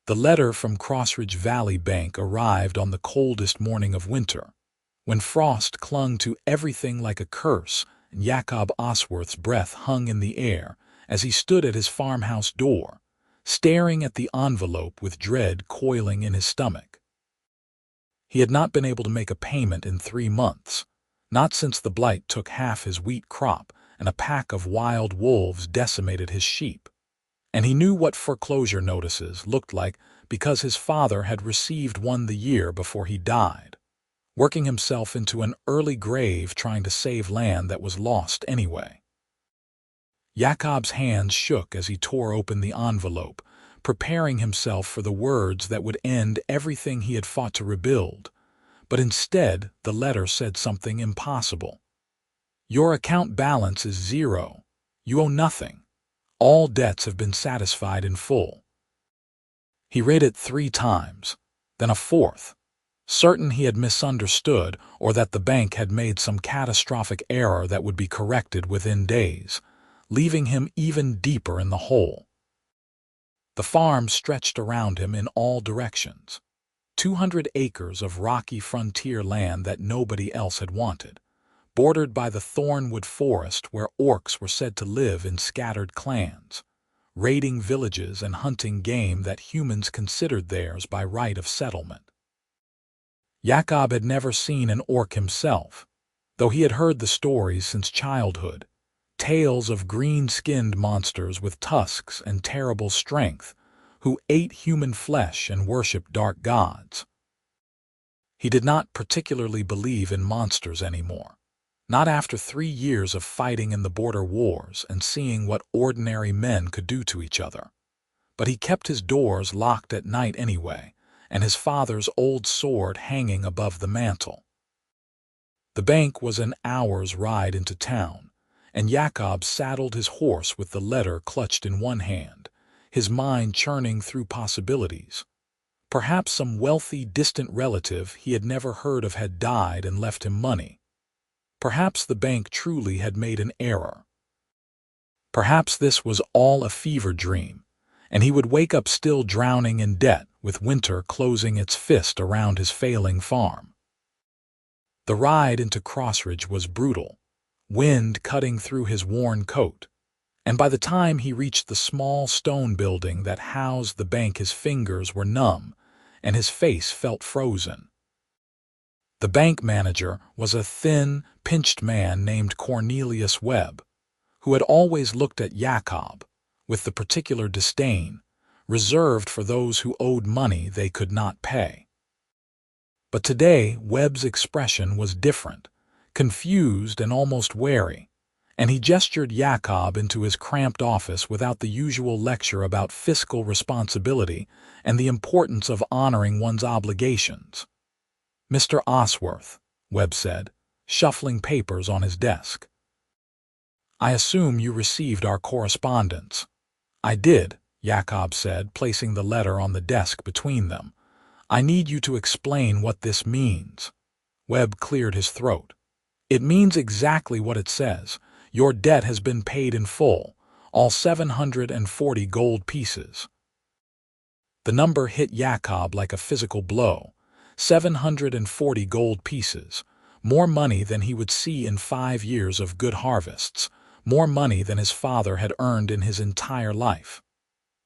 The letter from Crossridge Valley Bank arrived on the coldest morning of winter, when frost clung to everything like a curse and Jakob Osworth's breath hung in the air as he stood at his farmhouse door, staring at the envelope with dread coiling in his stomach. He had not been able to make a payment in 3 months, not since the blight took half his wheat crop and a pack of wild wolves decimated his sheep. And he knew what foreclosure notices looked like because his father had received one the year before he died, working himself into an early grave trying to save land that was lost anyway. Jakob's hands shook as he tore open the envelope, preparing himself for the words that would end everything he had fought to rebuild. But instead, the letter said something impossible. Your account balance is 0. You owe nothing. All debts have been satisfied in full. He read it 3 times, then a 4th, certain he had misunderstood or that the bank had made some catastrophic error that would be corrected within days, leaving him even deeper in the hole. The farm stretched around him in all directions, 200 acres of rocky frontier land that nobody else had wanted, bordered by the thornwood forest where orcs were said to live in scattered clans, raiding villages and hunting game that humans considered theirs by right of settlement. Jakob had never seen an orc himself, though he had heard the stories since childhood, tales of green-skinned monsters with tusks and terrible strength who ate human flesh and worshipped dark gods. He did not particularly believe in monsters anymore. Not after 3 years of fighting in the border wars and seeing what ordinary men could do to each other. But he kept his doors locked at night anyway, and his father's old sword hanging above the mantel. The bank was an hour's ride into town, and Jakob saddled his horse with the letter clutched in one hand, his mind churning through possibilities. Perhaps some wealthy, distant relative he had never heard of had died and left him money. Perhaps the bank truly had made an error. Perhaps this was all a fever dream, and he would wake up still drowning in debt with winter closing its fist around his failing farm. The ride into Crossridge was brutal, wind cutting through his worn coat, and by the time he reached the small stone building that housed the bank his fingers were numb and his face felt frozen. The bank manager was a thin, pinched man named Cornelius Webb, who had always looked at Jakob with the particular disdain reserved for those who owed money they could not pay. But today Webb's expression was different, confused and almost wary, and he gestured Jakob into his cramped office without the usual lecture about fiscal responsibility and the importance of honoring one's obligations. Mr. Osworth, Webb said, shuffling papers on his desk. I assume you received our correspondence. I did, Jakob said, placing the letter on the desk between them. I need you to explain what this means. Webb cleared his throat. It means exactly what it says. Your debt has been paid in full, all 740 gold pieces. The number hit Jakob like a physical blow. 740 gold pieces, more money than he would see in 5 years of good harvests, more money than his father had earned in his entire life.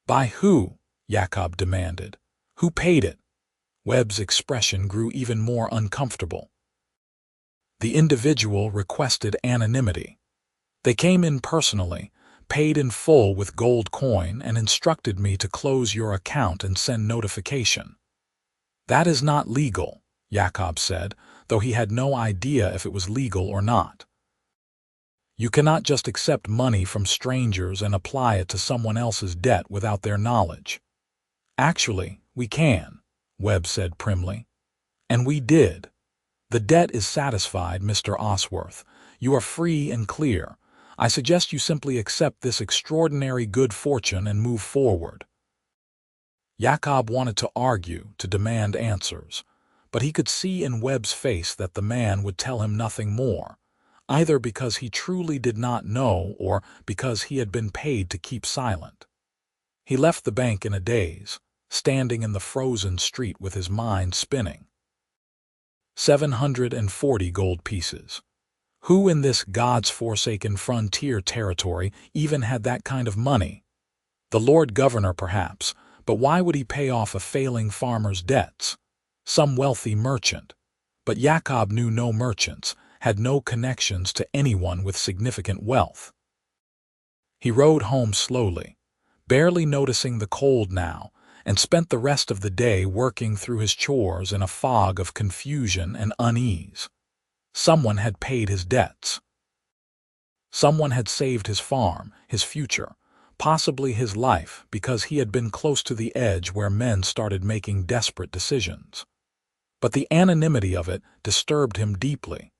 By who? Jakob demanded. Who paid it? Webb's expression grew even more uncomfortable. The individual requested anonymity. They came in personally, paid in full with gold coin, and instructed me to close your account and send notification. That is not legal, Jakob said, though he had no idea if it was legal or not. You cannot just accept money from strangers and apply it to someone else's debt without their knowledge. Actually, we can, Webb said primly. And we did. The debt is satisfied, Mr. Osworth. You are free and clear. I suggest you simply accept this extraordinary good fortune and move forward. Jakob wanted to argue, to demand answers, but he could see in Webb's face that the man would tell him nothing more, either because he truly did not know or because he had been paid to keep silent. He left the bank in a daze, standing in the frozen street with his mind spinning. 740 gold pieces. Who in this God's forsaken frontier territory even had that kind of money? The Lord Governor, perhaps, but why would he pay off a failing farmer's debts? Some wealthy merchant. But Jakob knew no merchants, had no connections to anyone with significant wealth. He rode home slowly, barely noticing the cold now, and spent the rest of the day working through his chores in a fog of confusion and unease. Someone had paid his debts. Someone had saved his farm, his future, possibly his life, because he had been close to the edge where men started making desperate decisions. But the anonymity of it disturbed him deeply,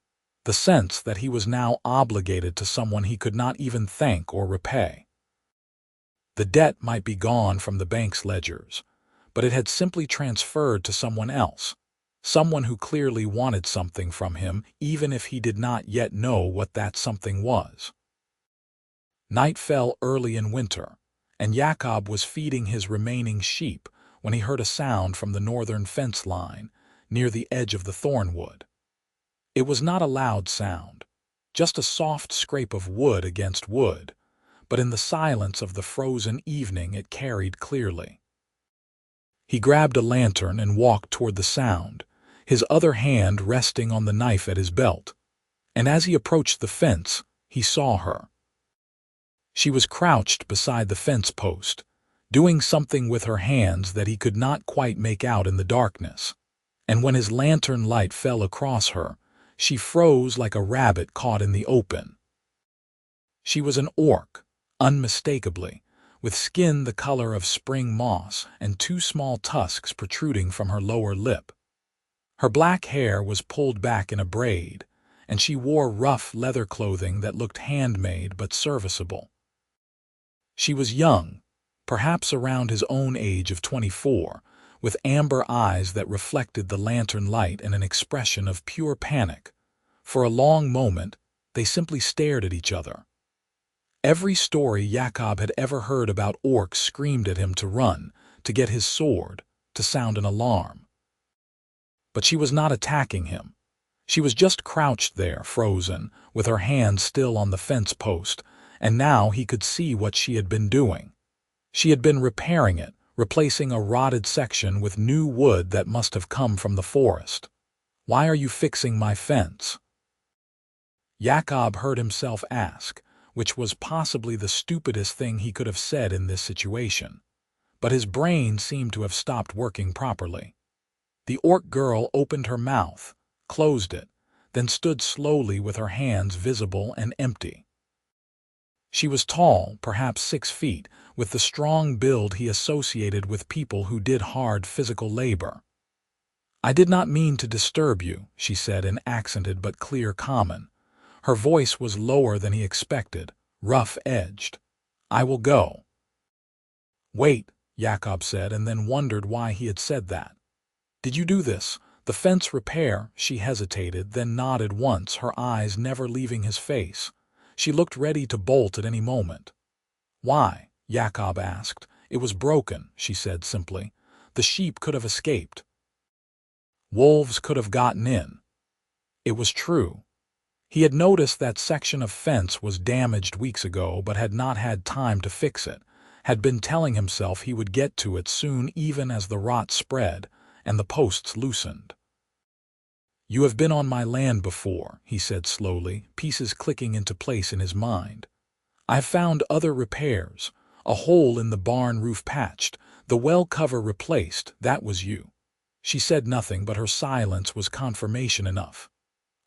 the sense that he was now obligated to someone he could not even thank or repay. The debt might be gone from the bank's ledgers, but it had simply transferred to someone else, someone who clearly wanted something from him even if he did not yet know what that something was. Night fell early in winter, and Jakob was feeding his remaining sheep when he heard a sound from the northern fence line, near the edge of the thornwood. It was not a loud sound, just a soft scrape of wood against wood, but in the silence of the frozen evening it carried clearly. He grabbed a lantern and walked toward the sound, his other hand resting on the knife at his belt, and as he approached the fence, he saw her. She was crouched beside the fence post, doing something with her hands that he could not quite make out in the darkness, and when his lantern light fell across her, she froze like a rabbit caught in the open. She was an orc, unmistakably, with skin the color of spring moss and two small tusks protruding from her lower lip. Her black hair was pulled back in a braid, and she wore rough leather clothing that looked handmade but serviceable. She was young, perhaps around his own age of 24, with amber eyes that reflected the lantern light and an expression of pure panic. For a long moment, they simply stared at each other. Every story Jakob had ever heard about orcs screamed at him to run, to get his sword, to sound an alarm. But she was not attacking him. She was just crouched there, frozen, with her hand still on the fence post, and now he could see what she had been doing. She had been repairing it, replacing a rotted section with new wood that must have come from the forest. "Why are you fixing my fence?" Jakob heard himself ask, which was possibly the stupidest thing he could have said in this situation. But his brain seemed to have stopped working properly. The orc girl opened her mouth, closed it, then stood slowly with her hands visible and empty. She was tall, perhaps 6 feet, with the strong build he associated with people who did hard physical labor. "I did not mean to disturb you," she said in accented but clear common. Her voice was lower than he expected, rough-edged. "I will go." "Wait," Jakob said, and then wondered why he had said that. "Did you do this? The fence repair?" She hesitated, then nodded once, her eyes never leaving his face. She looked ready to bolt at any moment. "Why?" Jakob asked. "It was broken," she said simply. "The sheep could have escaped. Wolves could have gotten in." It was true. He had noticed that section of fence was damaged weeks ago but had not had time to fix it, had been telling himself he would get to it soon even as the rot spread and the posts loosened. "You have been on my land before," he said slowly, pieces clicking into place in his mind. "I have found other repairs, a hole in the barn roof patched, the well cover replaced, that was you." She said nothing, but her silence was confirmation enough.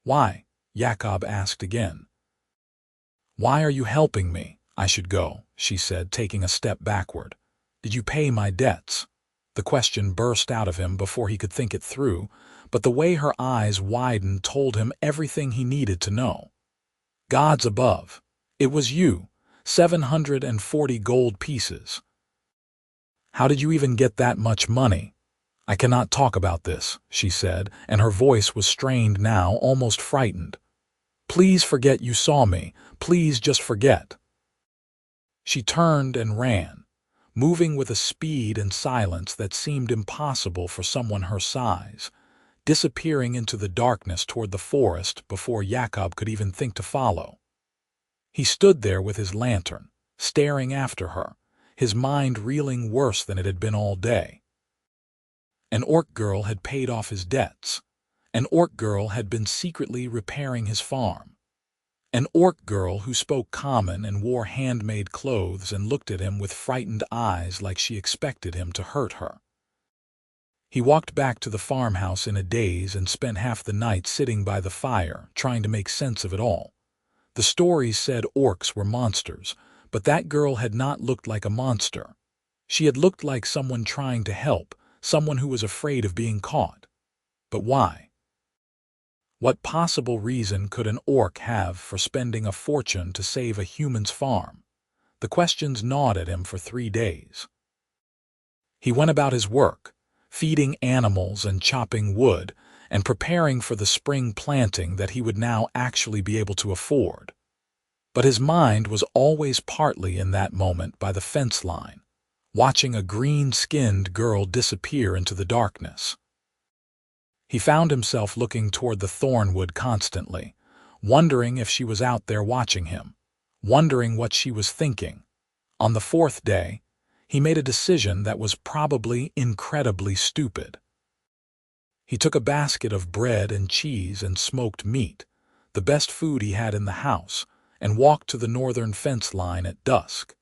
"Why?" Jakob asked again. "Why are you helping me?" "I should go," she said, taking a step backward. "Did you pay my debts?" The question burst out of him before he could think it through, but the way her eyes widened told him everything he needed to know. "Gods above! It was you! 740 gold pieces! How did you even get that much money?" "I cannot talk about this," she said, and her voice was strained now, almost frightened. "Please forget you saw me. Please just forget." She turned and ran, moving with a speed and silence that seemed impossible for someone her size, disappearing into the darkness toward the forest before Jakob could even think to follow. He stood there with his lantern, staring after her, his mind reeling worse than it had been all day. An orc girl had paid off his debts. An orc girl had been secretly repairing his farm. An orc girl who spoke common and wore handmade clothes and looked at him with frightened eyes like she expected him to hurt her. He walked back to the farmhouse in a daze and spent half the night sitting by the fire, trying to make sense of it all. The stories said orcs were monsters, but that girl had not looked like a monster. She had looked like someone trying to help, someone who was afraid of being caught. But why? What possible reason could an orc have for spending a fortune to save a human's farm? The questions gnawed at him for 3 days. He went about his work, feeding animals and chopping wood, and preparing for the spring planting that he would now actually be able to afford. But his mind was always partly in that moment by the fence line, watching a green-skinned girl disappear into the darkness. He found himself looking toward the thornwood constantly, wondering if she was out there watching him, wondering what she was thinking. On the 4th day, he made a decision that was probably incredibly stupid. He took a basket of bread and cheese and smoked meat, the best food he had in the house, and walked to the northern fence line at dusk.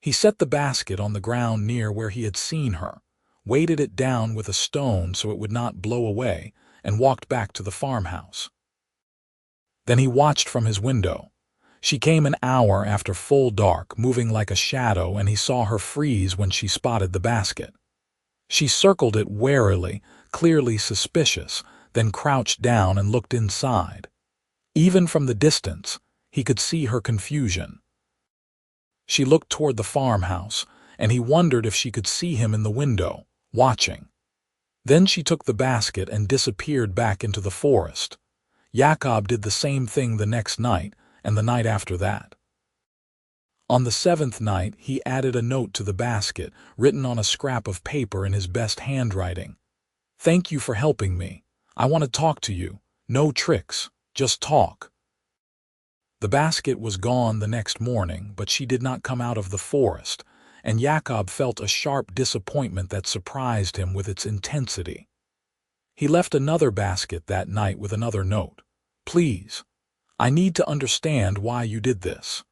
He set the basket on the ground near where he had seen her, weighted it down with a stone so it would not blow away, and walked back to the farmhouse. Then he watched from his window. She came an hour after full dark, moving like a shadow, and he saw her freeze when she spotted the basket. She circled it warily, clearly suspicious, then crouched down and looked inside. Even from the distance, he could see her confusion. She looked toward the farmhouse, and he wondered if she could see him in the window, watching. Then she took the basket and disappeared back into the forest. Jakob did the same thing the next night, and the night after that. On the 7th night, he added a note to the basket, written on a scrap of paper in his best handwriting. "Thank you for helping me. I want to talk to you. No tricks, just talk." The basket was gone the next morning, but she did not come out of the forest, and Jakob felt a sharp disappointment that surprised him with its intensity. He left another basket that night with another note. "Please, I need to understand why you did this."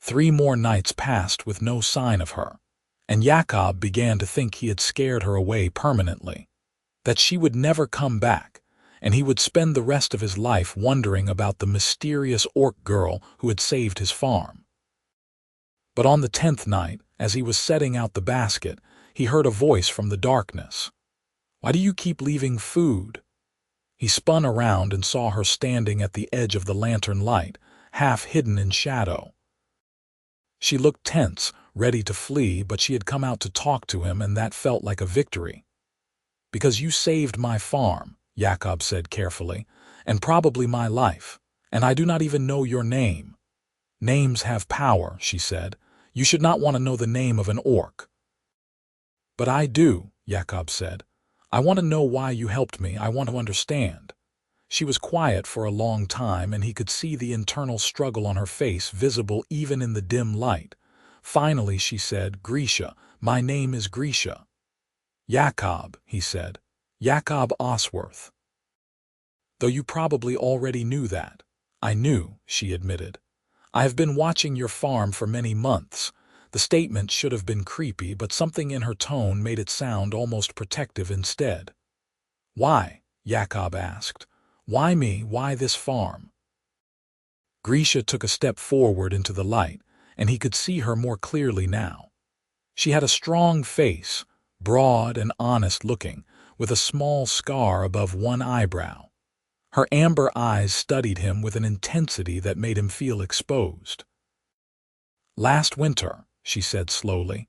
3 more nights passed with no sign of her, and Jakob began to think he had scared her away permanently, that she would never come back, and he would spend the rest of his life wondering about the mysterious orc girl who had saved his farm. But on the 10th night, as he was setting out the basket, he heard a voice from the darkness. "Why do you keep leaving food?" He spun around and saw her standing at the edge of the lantern light, half hidden in shadow. She looked tense, ready to flee, but she had come out to talk to him, and that felt like a victory. "Because you saved my farm," Jakob said carefully, "and probably my life, and I do not even know your name." "Names have power," she said. "You should not want to know the name of an orc." "But I do," Jakob said. "I want to know why you helped me. I want to understand." She was quiet for a long time, and he could see the internal struggle on her face, visible even in the dim light. Finally she said, "Grisha, my name is Grisha." "Jakob," he said. "Jakob Osworth." "Though you probably already knew that." "I knew," she admitted. "I have been watching your farm for many months." The statement should have been creepy, but something in her tone made it sound almost protective instead. "Why?" Jakob asked. "Why me? Why this farm?" Grisha took a step forward into the light, and he could see her more clearly now. She had a strong face, broad and honest-looking, with a small scar above one eyebrow. Her amber eyes studied him with an intensity that made him feel exposed. "Last winter," she said slowly,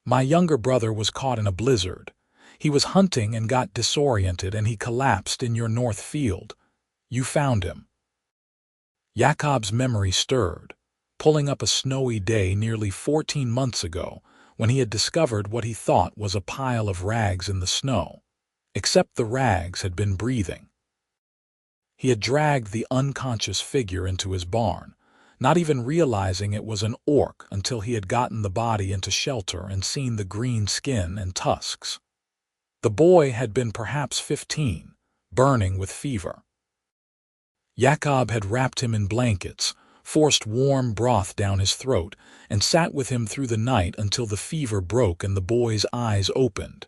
"my younger brother was caught in a blizzard. He was hunting and got disoriented, and he collapsed in your north field. You found him." Jakob's memory stirred, pulling up a snowy day nearly 14 months ago, when he had discovered what he thought was a pile of rags in the snow. Except the rags had been breathing. He had dragged the unconscious figure into his barn, not even realizing it was an orc until he had gotten the body into shelter and seen the green skin and tusks. The boy had been perhaps 15, burning with fever. Jakob had wrapped him in blankets, forced warm broth down his throat, and sat with him through the night until the fever broke and the boy's eyes opened.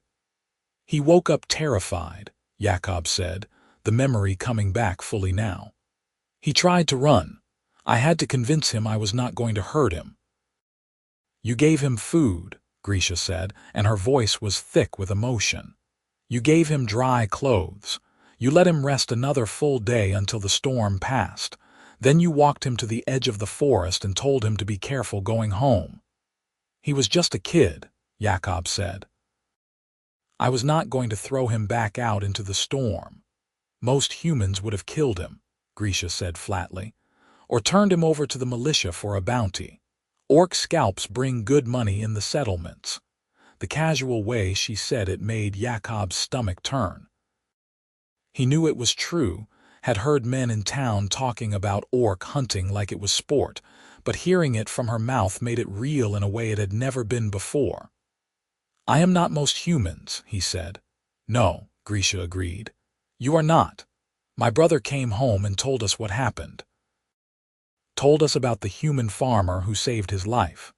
He woke up terrified, Jakob said, the memory coming back fully now. He tried to run. I had to convince him I was not going to hurt him. You gave him food, Grisha said, and her voice was thick with emotion. You gave him dry clothes. You let him rest another full day until the storm passed. Then you walked him to the edge of the forest and told him to be careful going home. He was just a kid, Jakob said. I was not going to throw him back out into the storm. Most humans would have killed him, Grisha said flatly, or turned him over to the militia for a bounty. Orc scalps bring good money in the settlements. The casual way she said it made Jakob's stomach turn. He knew it was true, had heard men in town talking about orc hunting like it was sport, but hearing it from her mouth made it real in a way it had never been before. I am not most humans, he said. No, Grisha agreed. You are not. My brother came home and told us what happened. Told us about the human farmer who saved his life.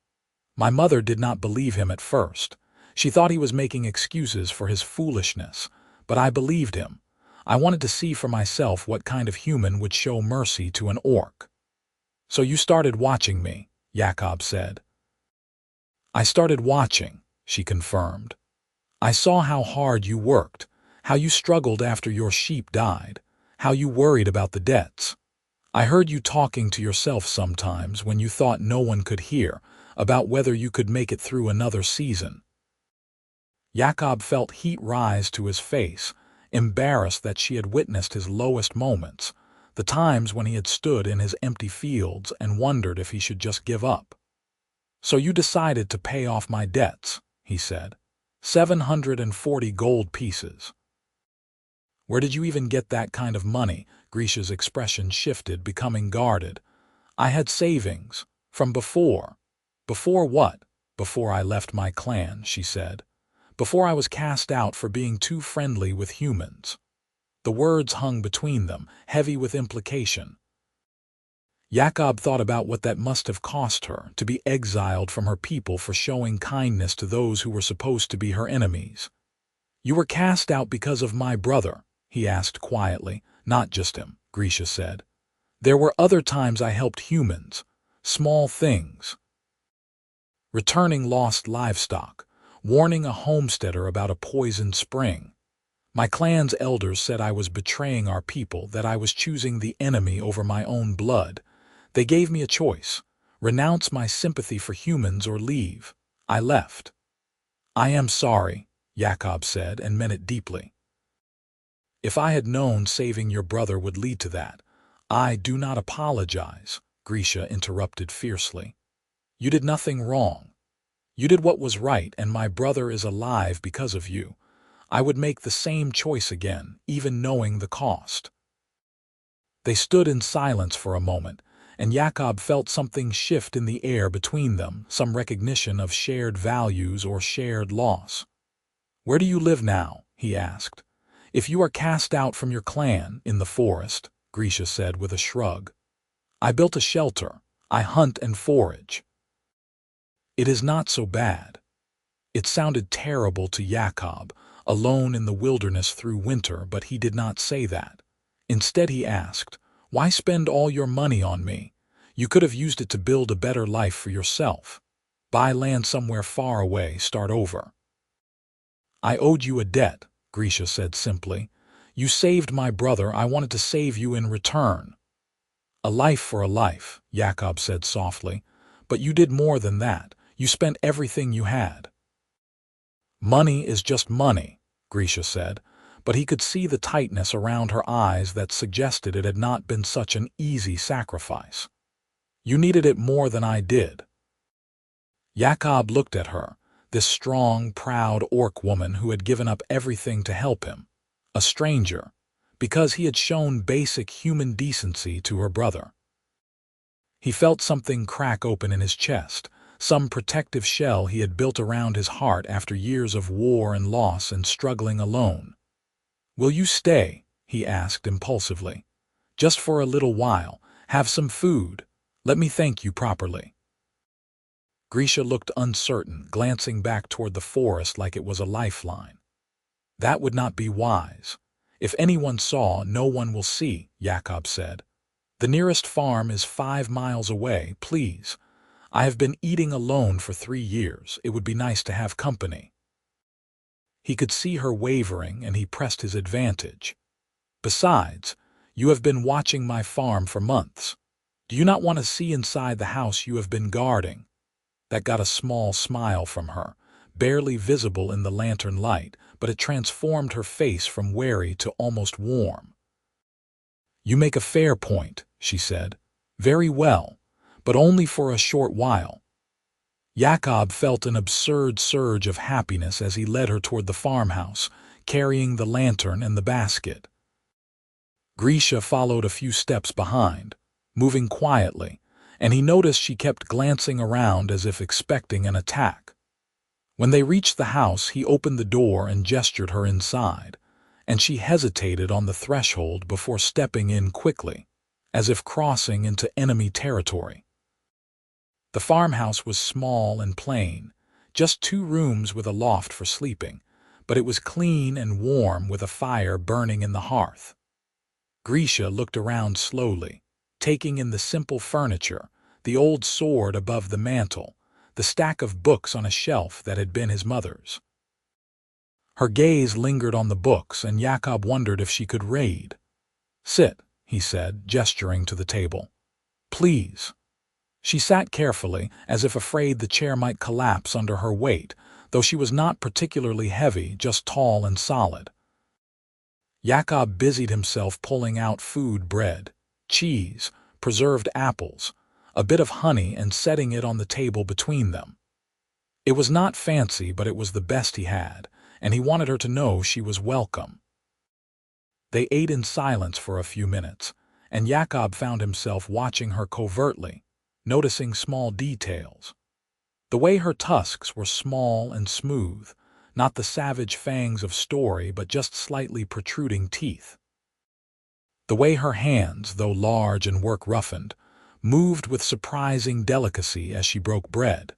My mother did not believe him at first. She thought he was making excuses for his foolishness, but I believed him. I wanted to see for myself what kind of human would show mercy to an orc. So you started watching me, Jakob said. I started watching, she confirmed. I saw how hard you worked, how you struggled after your sheep died, how you worried about the debts. I heard you talking to yourself sometimes when you thought no one could hear, about whether you could make it through another season. Jakob felt heat rise to his face, embarrassed that she had witnessed his lowest moments, the times when he had stood in his empty fields and wondered if he should just give up. So you decided to pay off my debts, he said. 740 gold pieces. Where did you even get that kind of money? Grisha's expression shifted, becoming guarded. I had savings. From before. Before what? Before I left my clan, she said. Before I was cast out for being too friendly with humans. The words hung between them, heavy with implication. Jakob thought about what that must have cost her, to be exiled from her people for showing kindness to those who were supposed to be her enemies. You were cast out because of my brother, he asked quietly. Not just him, Grisha said. There were other times I helped humans. Small things. Returning lost livestock. Warning a homesteader about a poisoned spring. My clan's elders said I was betraying our people, that I was choosing the enemy over my own blood. They gave me a choice. Renounce my sympathy for humans or leave. I left. I am sorry, Jakob said, and meant it deeply. If I had known saving your brother would lead to that, I do not apologize, Grisha interrupted fiercely. You did nothing wrong. You did what was right, and my brother is alive because of you. I would make the same choice again, even knowing the cost. They stood in silence for a moment, and Jakob felt something shift in the air between them, some recognition of shared values or shared loss. Where do you live now? He asked. If you are cast out from your clan, in the forest, Grisha said with a shrug. I built a shelter. I hunt and forage. It is not so bad. It sounded terrible to Jakob, alone in the wilderness through winter, but he did not say that. Instead he asked, why spend all your money on me? You could have used it to build a better life for yourself. Buy land somewhere far away, start over. I owed you a debt, Grisha said simply. You saved my brother, I wanted to save you in return. A life for a life, Jakob said softly. But you did more than that. You spent everything you had. Money is just money, Grisha said, but he could see the tightness around her eyes that suggested it had not been such an easy sacrifice. You needed it more than I did. Jakob looked at her, this strong, proud orc woman who had given up everything to help him, a stranger, because he had shown basic human decency to her brother. He felt something crack open in his chest, some protective shell he had built around his heart after years of war and loss and struggling alone. "Will you stay?" he asked impulsively. "Just for a little while. Have some food. Let me thank you properly." Grisha looked uncertain, glancing back toward the forest like it was a lifeline. "That would not be wise. If anyone saw, no one will see," Jakob said. "The nearest farm is 5 miles away, please. I have been eating alone for 3 years. It would be nice to have company." He could see her wavering, and he pressed his advantage. "Besides, you have been watching my farm for months. Do you not want to see inside the house you have been guarding?" That got a small smile from her, barely visible in the lantern light, but it transformed her face from wary to almost warm. "You make a fair point," she said. "Very well, but only for a short while." Jakob felt an absurd surge of happiness as he led her toward the farmhouse, carrying the lantern and the basket. Grisha followed a few steps behind, moving quietly, and he noticed she kept glancing around as if expecting an attack. When they reached the house, he opened the door and gestured her inside, and she hesitated on the threshold before stepping in quickly, as if crossing into enemy territory. The farmhouse was small and plain, just 2 rooms with a loft for sleeping, but it was clean and warm with a fire burning in the hearth. Grisha looked around slowly, taking in the simple furniture, the old sword above the mantel, the stack of books on a shelf that had been his mother's. Her gaze lingered on the books, and Jakob wondered if she could read. "Sit," he said, gesturing to the table. "Please." She sat carefully, as if afraid the chair might collapse under her weight, though she was not particularly heavy, just tall and solid. Jakob busied himself pulling out food, bread, cheese, preserved apples, a bit of honey, and setting it on the table between them. It was not fancy, but it was the best he had, and he wanted her to know she was welcome. They ate in silence for a few minutes, and Jakob found himself watching her covertly, noticing small details. The way her tusks were small and smooth, not the savage fangs of Story, but just slightly protruding teeth. The way her hands, though large and work-roughened, moved with surprising delicacy as she broke bread.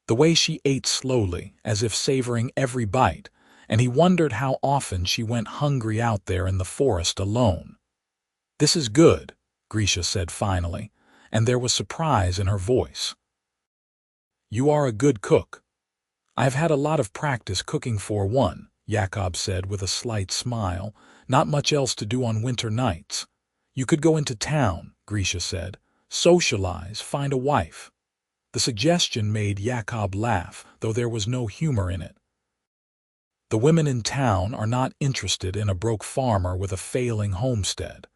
The way she ate slowly, as if savoring every bite, and he wondered how often she went hungry out there in the forest alone. "This is good," Grisha said finally, and there was surprise in her voice. "You are a good cook." "I have had a lot of practice cooking for one," Jakob said with a slight smile. "Not much else to do on winter nights." "You could go into town," Grisha said. "Socialize, find a wife." The suggestion made Jakob laugh, though there was no humor in it. "The women in town are not interested in a broke farmer with a failing homestead,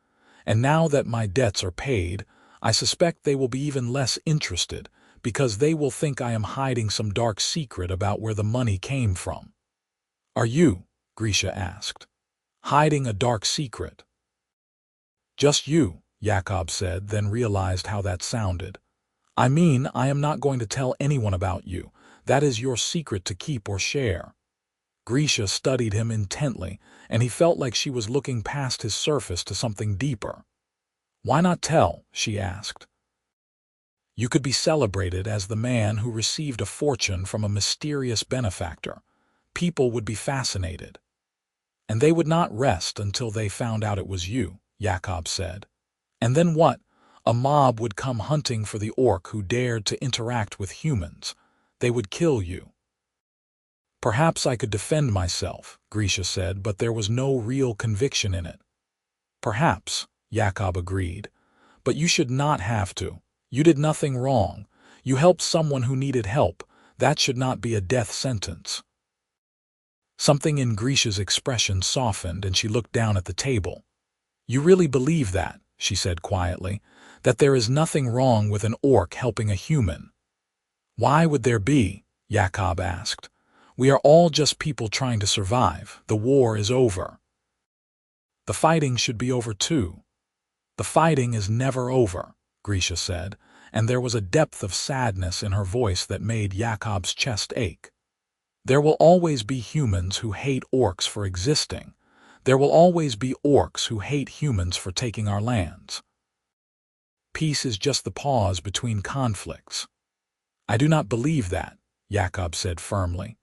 and now that my debts are paid, I suspect they will be even less interested, because they will think I am hiding some dark secret about where the money came from." "Are you?" Grisha asked. "Hiding a dark secret?" "Just you," Jakob said, then realized how that sounded. "I mean, I am not going to tell anyone about you. That is your secret to keep or share." Grisha studied him intently, and he felt like she was looking past his surface to something deeper. "Why not tell?" she asked. "You could be celebrated as the man who received a fortune from a mysterious benefactor. People would be fascinated. And they would not rest until they found out it was you," Jakob said. "And then what? A mob would come hunting for the orc who dared to interact with humans. They would kill you." "Perhaps I could defend myself," Grisha said, but there was no real conviction in it. "Perhaps," Jakob agreed, "but you should not have to. You did nothing wrong. You helped someone who needed help. That should not be a death sentence." Something in Grisha's expression softened, and she looked down at the table. "You really believe that," she said quietly, "that there is nothing wrong with an orc helping a human?" "Why would there be?" Jakob asked. "We are all just people trying to survive. The war is over." "The fighting should be over too." "The fighting is never over," Grisha said, and there was a depth of sadness in her voice that made Jakob's chest ache. "There will always be humans who hate orcs for existing. There will always be orcs who hate humans for taking our lands. Peace is just the pause between conflicts." "I do not believe that," Jakob said firmly.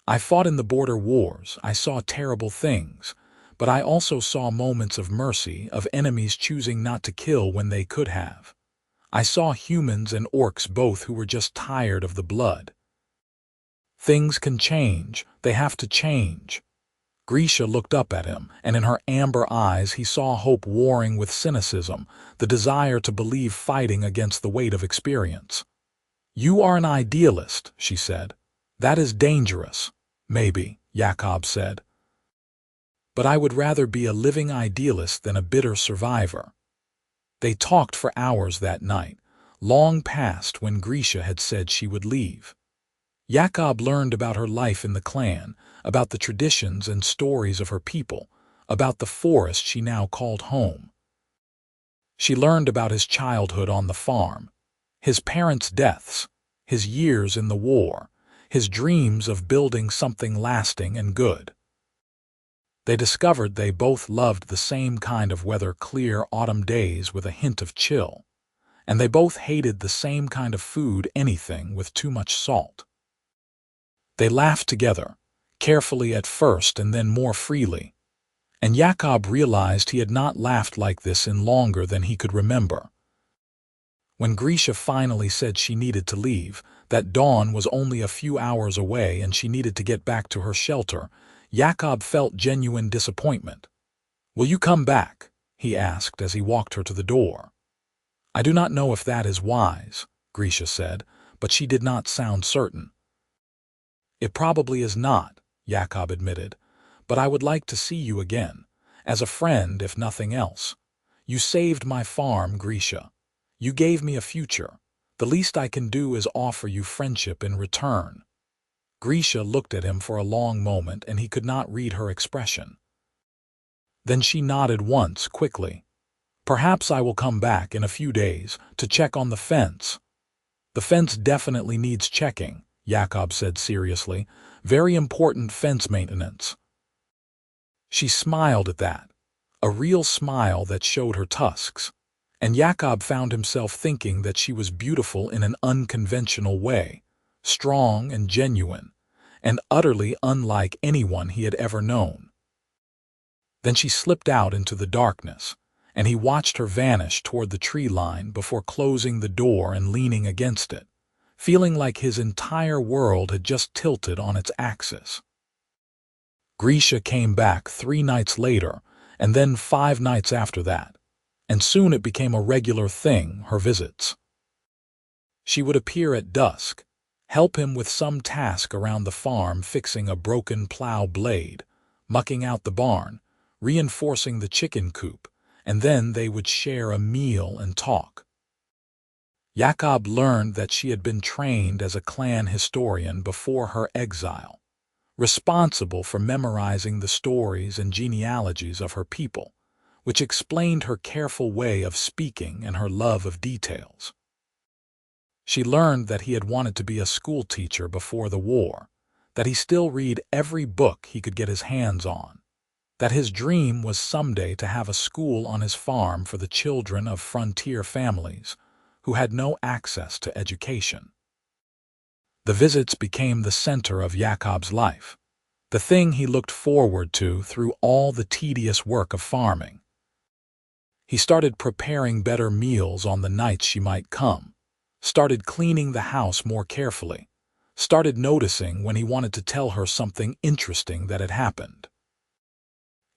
"I fought in the border wars, I saw terrible things, but I also saw moments of mercy, of enemies choosing not to kill when they could have. I saw humans and orcs both who were just tired of the blood. Things can change, they have to change." Grisha looked up at him, and in her amber eyes he saw hope warring with cynicism, the desire to believe fighting against the weight of experience. "You are an idealist," she said. "That is dangerous." "Maybe," Jakob said. "But I would rather be a living idealist than a bitter survivor." They talked for hours that night, long past when Grisha had said she would leave. Jakob learned about her life in the clan, about the traditions and stories of her people, about the forest she now called home. She learned about his childhood on the farm, his parents' deaths, his years in the war, his dreams of building something lasting and good. They discovered they both loved the same kind of weather, clear autumn days with a hint of chill, and they both hated the same kind of food, anything with too much salt. They laughed together, carefully at first and then more freely, and Jakob realized he had not laughed like this in longer than he could remember. When Grisha finally said she needed to leave, that dawn was only a few hours away and she needed to get back to her shelter, Jakob felt genuine disappointment. "Will you come back?" he asked as he walked her to the door. "I do not know if that is wise," Grisha said, but she did not sound certain. "It probably is not," Jakob admitted, "but I would like to see you again, as a friend if nothing else. You saved my farm, Grisha. You gave me a future. The least I can do is offer you friendship in return." Grisha looked at him for a long moment and he could not read her expression. Then she nodded once, quickly. "Perhaps I will come back in a few days to check on the fence." "The fence definitely needs checking," Jakob said seriously. "Very important fence maintenance." She smiled at that, a real smile that showed her tusks, and Jakob found himself thinking that she was beautiful in an unconventional way, strong and genuine, and utterly unlike anyone he had ever known. Then she slipped out into the darkness, and he watched her vanish toward the tree line before closing the door and leaning against it, feeling like his entire world had just tilted on its axis. Grisha came back 3 nights later, and then 5 nights after that, and soon it became a regular thing, her visits. She would appear at dusk, help him with some task around the farm, fixing a broken plow blade, mucking out the barn, reinforcing the chicken coop, and then they would share a meal and talk. Jakob learned that she had been trained as a clan historian before her exile, responsible for memorizing the stories and genealogies of her people, which explained her careful way of speaking and her love of details. She learned that he had wanted to be a school teacher before the war, that he still read every book he could get his hands on, that his dream was someday to have a school on his farm for the children of frontier families who had no access to education. The visits became the center of Jakob's life, the thing he looked forward to through all the tedious work of farming. He started preparing better meals on the nights she might come, started cleaning the house more carefully, started noticing when he wanted to tell her something interesting that had happened.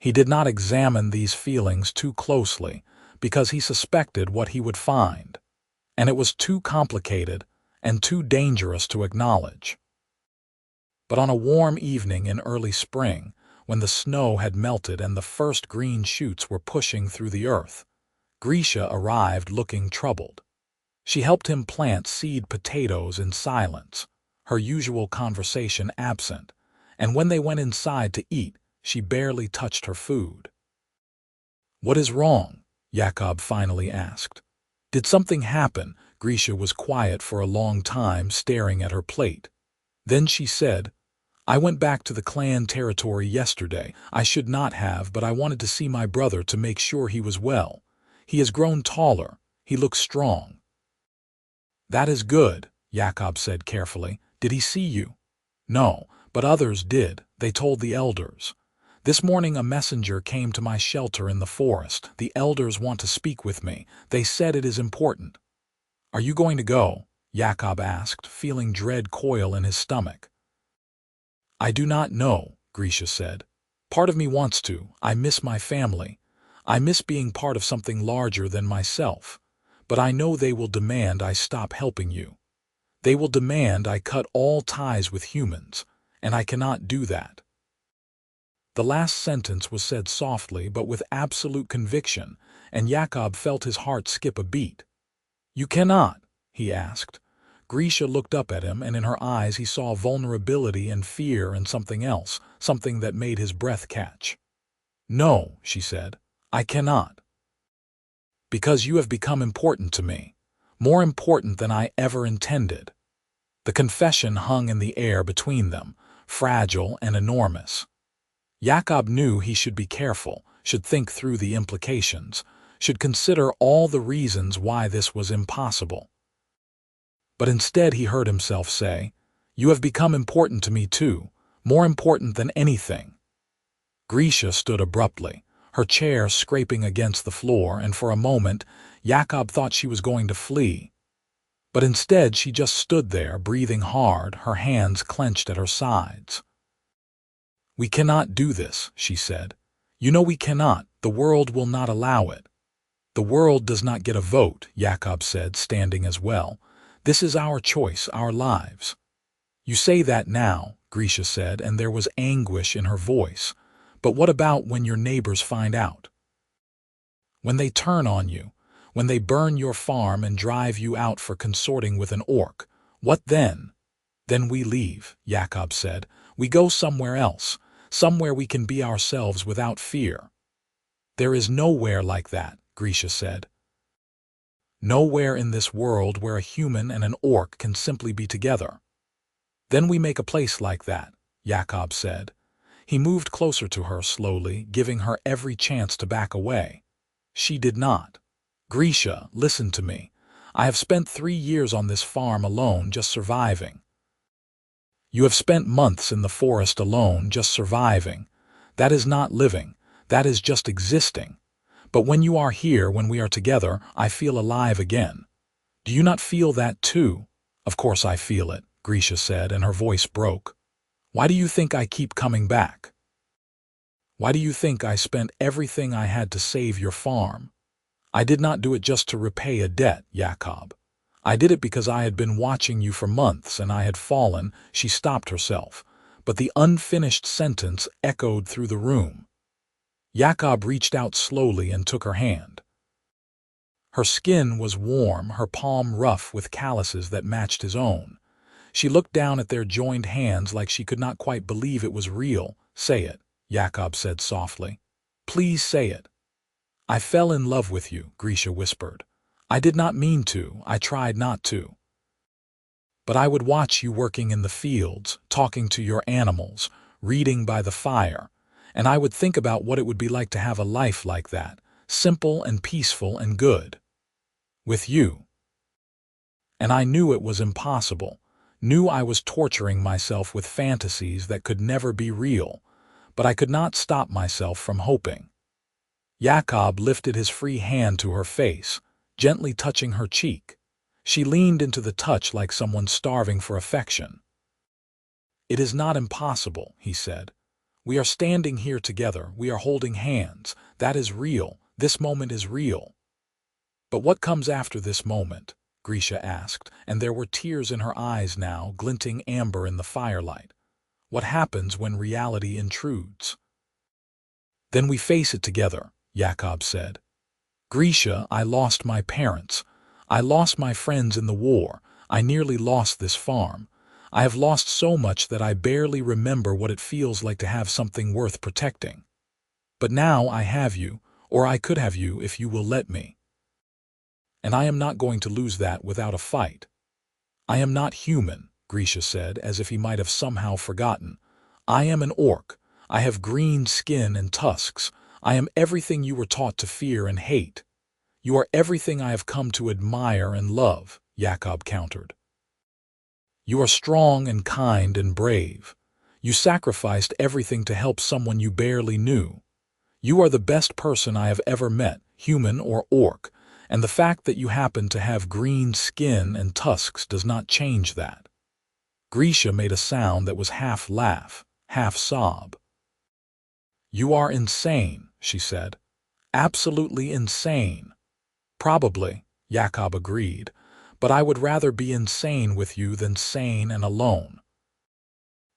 He did not examine these feelings too closely because he suspected what he would find, and it was too complicated and too dangerous to acknowledge. But on a warm evening in early spring, when the snow had melted and the first green shoots were pushing through the earth, Grisha arrived looking troubled. She helped him plant seed potatoes in silence, her usual conversation absent, and when they went inside to eat, she barely touched her food. "What is wrong?" Jakob finally asked. "Did something happen?" Grisha was quiet for a long time, staring at her plate. Then she said, "I went back to the clan territory yesterday. I should not have, but I wanted to see my brother to make sure he was well. He has grown taller. He looks strong." "That is good," Jakob said carefully. "Did he see you?" "No, but others did. They told the elders. This morning a messenger came to my shelter in the forest. The elders want to speak with me. They said it is important." "Are you going to go?" Jakob asked, feeling dread coil in his stomach. "I do not know," Grisha said. "Part of me wants to. I miss my family. I miss being part of something larger than myself. But I know they will demand I stop helping you. They will demand I cut all ties with humans, and I cannot do that." The last sentence was said softly but with absolute conviction, and Jakob felt his heart skip a beat. "You cannot?" he asked. Grisha looked up at him, and in her eyes he saw vulnerability and fear and something else, something that made his breath catch. "No," she said, "I cannot. Because you have become important to me, more important than I ever intended." The confession hung in the air between them, fragile and enormous. Jakob knew he should be careful, should think through the implications, should consider all the reasons why this was impossible. But instead he heard himself say, "You have become important to me too, more important than anything." Grisha stood abruptly, her chair scraping against the floor, and for a moment Jakob thought she was going to flee. But instead she just stood there, breathing hard, her hands clenched at her sides. "We cannot do this," she said. "You know we cannot. The world will not allow it." "The world does not get a vote," Jakob said, standing as well. "This is our choice, our lives." "You say that now," Grisha said, and there was anguish in her voice. "But what about when your neighbors find out? When they turn on you? When they burn your farm and drive you out for consorting with an orc? What then?" "Then we leave," Jakob said. "We go somewhere else, somewhere we can be ourselves without fear." "There is nowhere like that," Grisha said. "Nowhere in this world where a human and an orc can simply be together." "Then we make a place like that," Jakob said. He moved closer to her slowly, giving her every chance to back away. She did not. "Grisha, listen to me. I have spent 3 years on this farm alone, just surviving. You have spent months in the forest alone, just surviving. That is not living. That is just existing. But when you are here, when we are together, I feel alive again. Do you not feel that too?" "Of course I feel it," Grisha said, and her voice broke. "Why do you think I keep coming back? Why do you think I spent everything I had to save your farm? I did not do it just to repay a debt, Jakob. I did it because I had been watching you for months and I had fallen." She stopped herself, but the unfinished sentence echoed through the room. Jakob reached out slowly and took her hand. Her skin was warm, her palm rough with calluses that matched his own. She looked down at their joined hands like she could not quite believe it was real. "Say it," Jakob said softly. "Please say it." "I fell in love with you," Grisha whispered. "I did not mean to. I tried not to. But I would watch you working in the fields, talking to your animals, reading by the fire, and I would think about what it would be like to have a life like that, simple and peaceful and good. With you. And I knew it was impossible, knew I was torturing myself with fantasies that could never be real, but I could not stop myself from hoping." Jakob lifted his free hand to her face, gently touching her cheek. She leaned into the touch like someone starving for affection. "It is not impossible," he said. "We are standing here together, we are holding hands. That is real, this moment is real." "But what comes after this moment?" Grisha asked, and there were tears in her eyes now, glinting amber in the firelight. "What happens when reality intrudes?" "Then we face it together," Jakob said. "Grisha, I lost my parents. I lost my friends in the war. I nearly lost this farm. I have lost so much that I barely remember what it feels like to have something worth protecting. But now I have you, or I could have you if you will let me. And I am not going to lose that without a fight. I am not human, Grisha said, as if he might have somehow forgotten. I am an orc. I have green skin and tusks. I am everything you were taught to fear and hate. You are everything I have come to admire and love, Jakob countered. You are strong and kind and brave. You sacrificed everything to help someone you barely knew. You are the best person I have ever met, human or orc, and the fact that you happen to have green skin and tusks does not change that. Grisha made a sound that was half laugh, half sob. You are insane, she said. Absolutely insane. Probably, Jakob agreed, but I would rather be insane with you than sane and alone.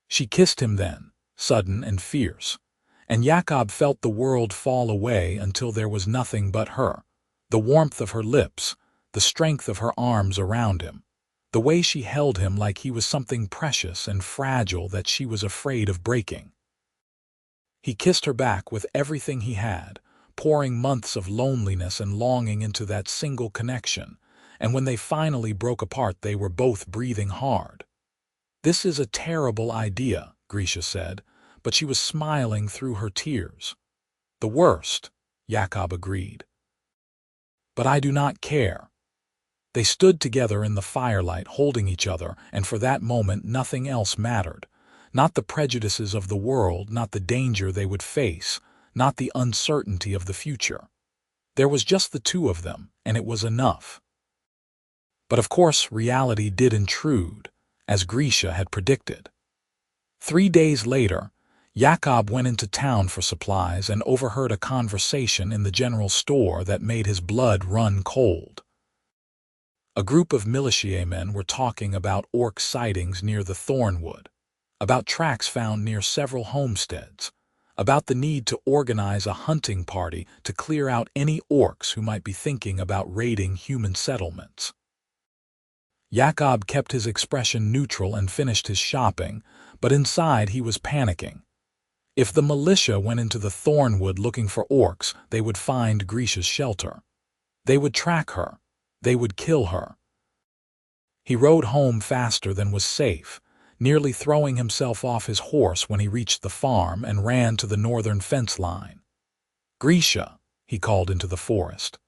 She kissed him then, sudden and fierce, and Jakob felt the world fall away until there was nothing but her, the warmth of her lips, the strength of her arms around him, the way she held him like he was something precious and fragile that she was afraid of breaking. He kissed her back with everything he had, pouring months of loneliness and longing into that single connection, and when they finally broke apart they were both breathing hard. This is a terrible idea, Grisha said, but she was smiling through her tears. The worst, Jakob agreed. But I do not care. They stood together in the firelight, holding each other, and for that moment nothing else mattered. Not the prejudices of the world, not the danger they would face, not the uncertainty of the future. There was just the two of them, and it was enough. But of course reality did intrude, as Grisha had predicted. 3 days later, Jakob went into town for supplies and overheard a conversation in the general store that made his blood run cold. A group of militiamen were talking about orc sightings near the Thornwood, about tracks found near several homesteads, about the need to organize a hunting party to clear out any orcs who might be thinking about raiding human settlements. Jakob kept his expression neutral and finished his shopping, but inside he was panicking. If the militia went into the Thornwood looking for orcs, they would find Grisha's shelter. They would track her. They would kill her. He rode home faster than was safe, nearly throwing himself off his horse when he reached the farm and ran to the northern fence line. Grisha, he called into the forest.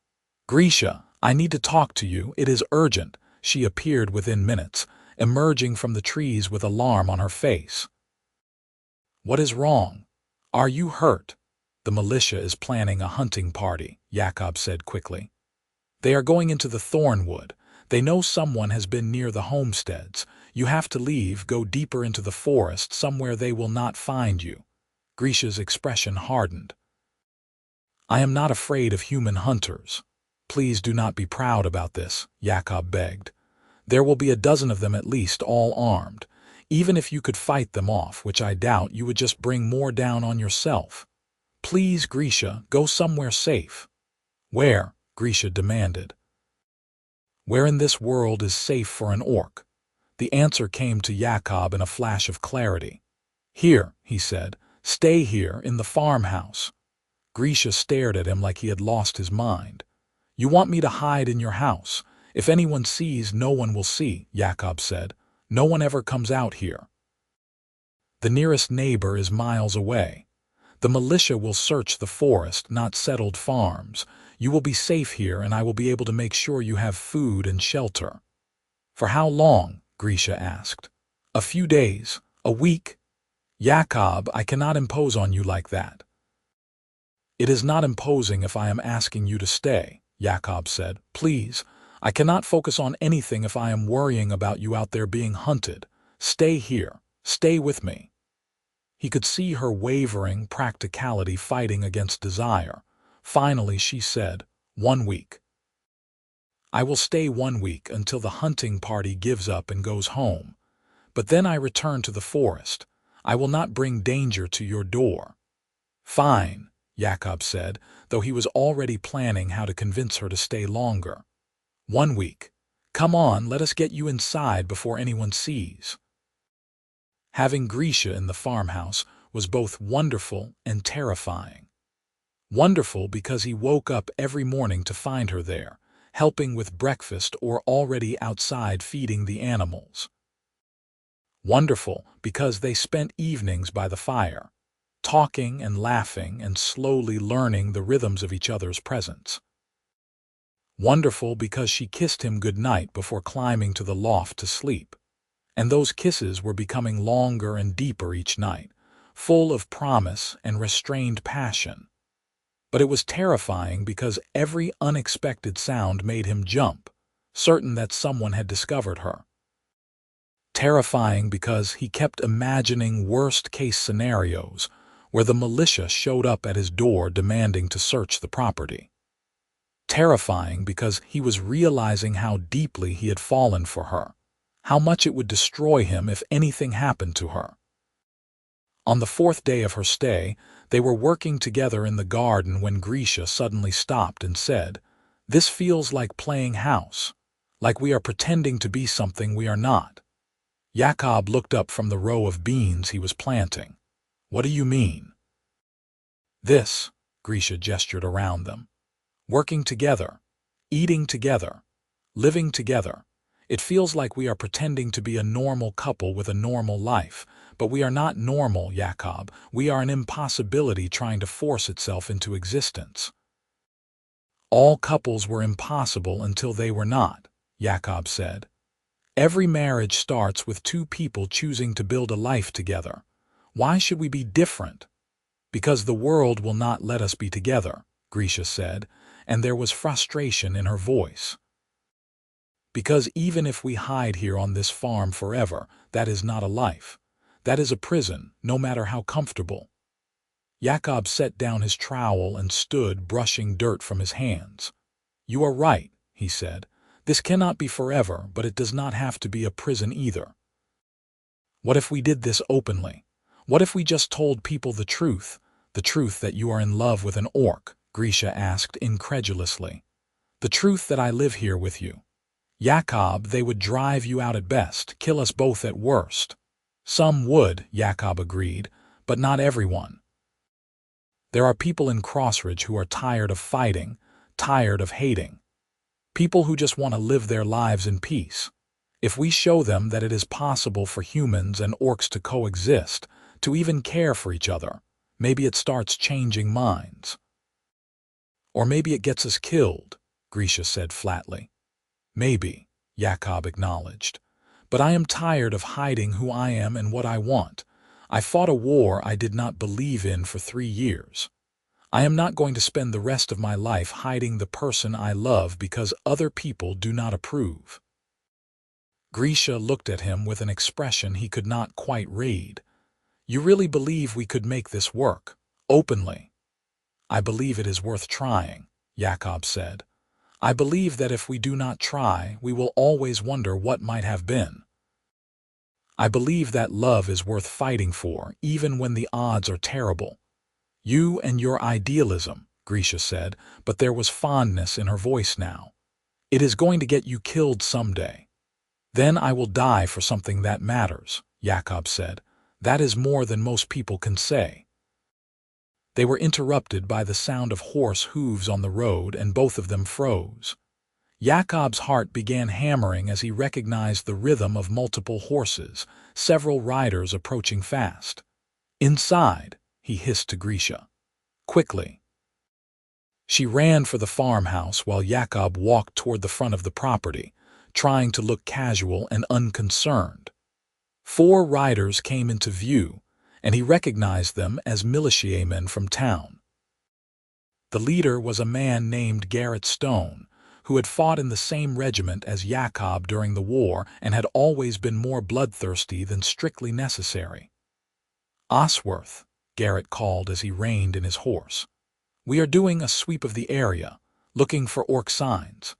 Grisha, I need to talk to you. It is urgent. She appeared within minutes, emerging from the trees with alarm on her face. What is wrong? Are you hurt? The militia is planning a hunting party, Jakob said quickly. They are going into the Thornwood. They know someone has been near the homesteads. You have to leave, go deeper into the forest, somewhere they will not find you. Grisha's expression hardened. I am not afraid of human hunters. Please do not be proud about this, Jakob begged. There will be a dozen of them at least, all armed. Even if you could fight them off, which I doubt, you would just bring more down on yourself. Please, Grisha, go somewhere safe. Where? Grisha demanded. Where in this world is safe for an orc? The answer came to Jakob in a flash of clarity. Here, he said, stay here, in the farmhouse. Grisha stared at him like he had lost his mind. You want me to hide in your house? If anyone sees, no one will see, Jakob said. No one ever comes out here. The nearest neighbor is miles away. The militia will search the forest, not settled farms. You will be safe here, and I will be able to make sure you have food and shelter. For how long? Grisha asked. A few days, a week. Jakob, I cannot impose on you like that. It is not imposing if I am asking you to stay, Jakob said. Please, I cannot focus on anything if I am worrying about you out there being hunted. Stay here. Stay with me. He could see her wavering practicality fighting against desire. Finally, she said, 1 week. I will stay 1 week until the hunting party gives up and goes home. But then I return to the forest. I will not bring danger to your door. Fine, Jakob said, though he was already planning how to convince her to stay longer. 1 week. Come on, let us get you inside before anyone sees. Having Grisha in the farmhouse was both wonderful and terrifying. Wonderful because he woke up every morning to find her there, helping with breakfast or already outside feeding the animals. Wonderful because they spent evenings by the fire, talking and laughing and slowly learning the rhythms of each other's presence. Wonderful because she kissed him goodnight before climbing to the loft to sleep, and those kisses were becoming longer and deeper each night, full of promise and restrained passion. But it was terrifying because every unexpected sound made him jump, certain that someone had discovered her. Terrifying because he kept imagining worst-case scenarios where the militia showed up at his door demanding to search the property. Terrifying because he was realizing how deeply he had fallen for her, how much it would destroy him if anything happened to her. On the fourth day of her stay, they were working together in the garden when Grisha suddenly stopped and said, "This feels like playing house, like we are pretending to be something we are not." Jakob looked up from the row of beans he was planting. "What do you mean?" "This," Grisha gestured around them. "Working together, eating together, living together. It feels like we are pretending to be a normal couple with a normal life. But we are not normal, Jakob. We are an impossibility trying to force itself into existence." "All couples were impossible until they were not," Jakob said. "Every marriage starts with two people choosing to build a life together. Why should we be different?" "Because the world will not let us be together," Grisha said, and there was frustration in her voice. "Because even if we hide here on this farm forever, that is not a life. That is a prison, no matter how comfortable." Jakob set down his trowel and stood brushing dirt from his hands. "You are right," he said. "This cannot be forever, but it does not have to be a prison either." "What if we did this openly? What if we just told people the truth that you are in love with an orc?" Grisha asked incredulously. "The truth that I live here with you." "Jakob, they would drive you out at best, kill us both at worst." "Some would," Jakob agreed, "but not everyone. There are people in Crossridge who are tired of fighting, tired of hating. People who just want to live their lives in peace. If we show them that it is possible for humans and orcs to coexist, to even care for each other, maybe it starts changing minds." "Or maybe it gets us killed," Grisha said flatly. "Maybe," Jakob acknowledged. "But I am tired of hiding who I am and what I want. I fought a war I did not believe in for 3 years. I am not going to spend the rest of my life hiding the person I love because other people do not approve." Grisha looked at him with an expression he could not quite read. "You really believe we could make this work, openly?" "I believe it is worth trying," Jakob said. "I believe that if we do not try, we will always wonder what might have been. I believe that love is worth fighting for, even when the odds are terrible." "You and your idealism," Grisha said, but there was fondness in her voice now. "It is going to get you killed someday." "Then I will die for something that matters," Jakob said. "That is more than most people can say." They were interrupted by the sound of horse hooves on the road, and both of them froze. Jakob's heart began hammering as he recognized the rhythm of multiple horses, several riders approaching fast. "Inside," he hissed to Grisha. "Quickly." She ran for the farmhouse while Jakob walked toward the front of the property, trying to look casual and unconcerned. 4 riders came into view, and he recognized them as militiamen from town. The leader was a man named Garrett Stone, who had fought in the same regiment as Jakob during the war and had always been more bloodthirsty than strictly necessary. "Osworth," Garrett called as he reined in his horse. "We are doing a sweep of the area, looking for orc signs."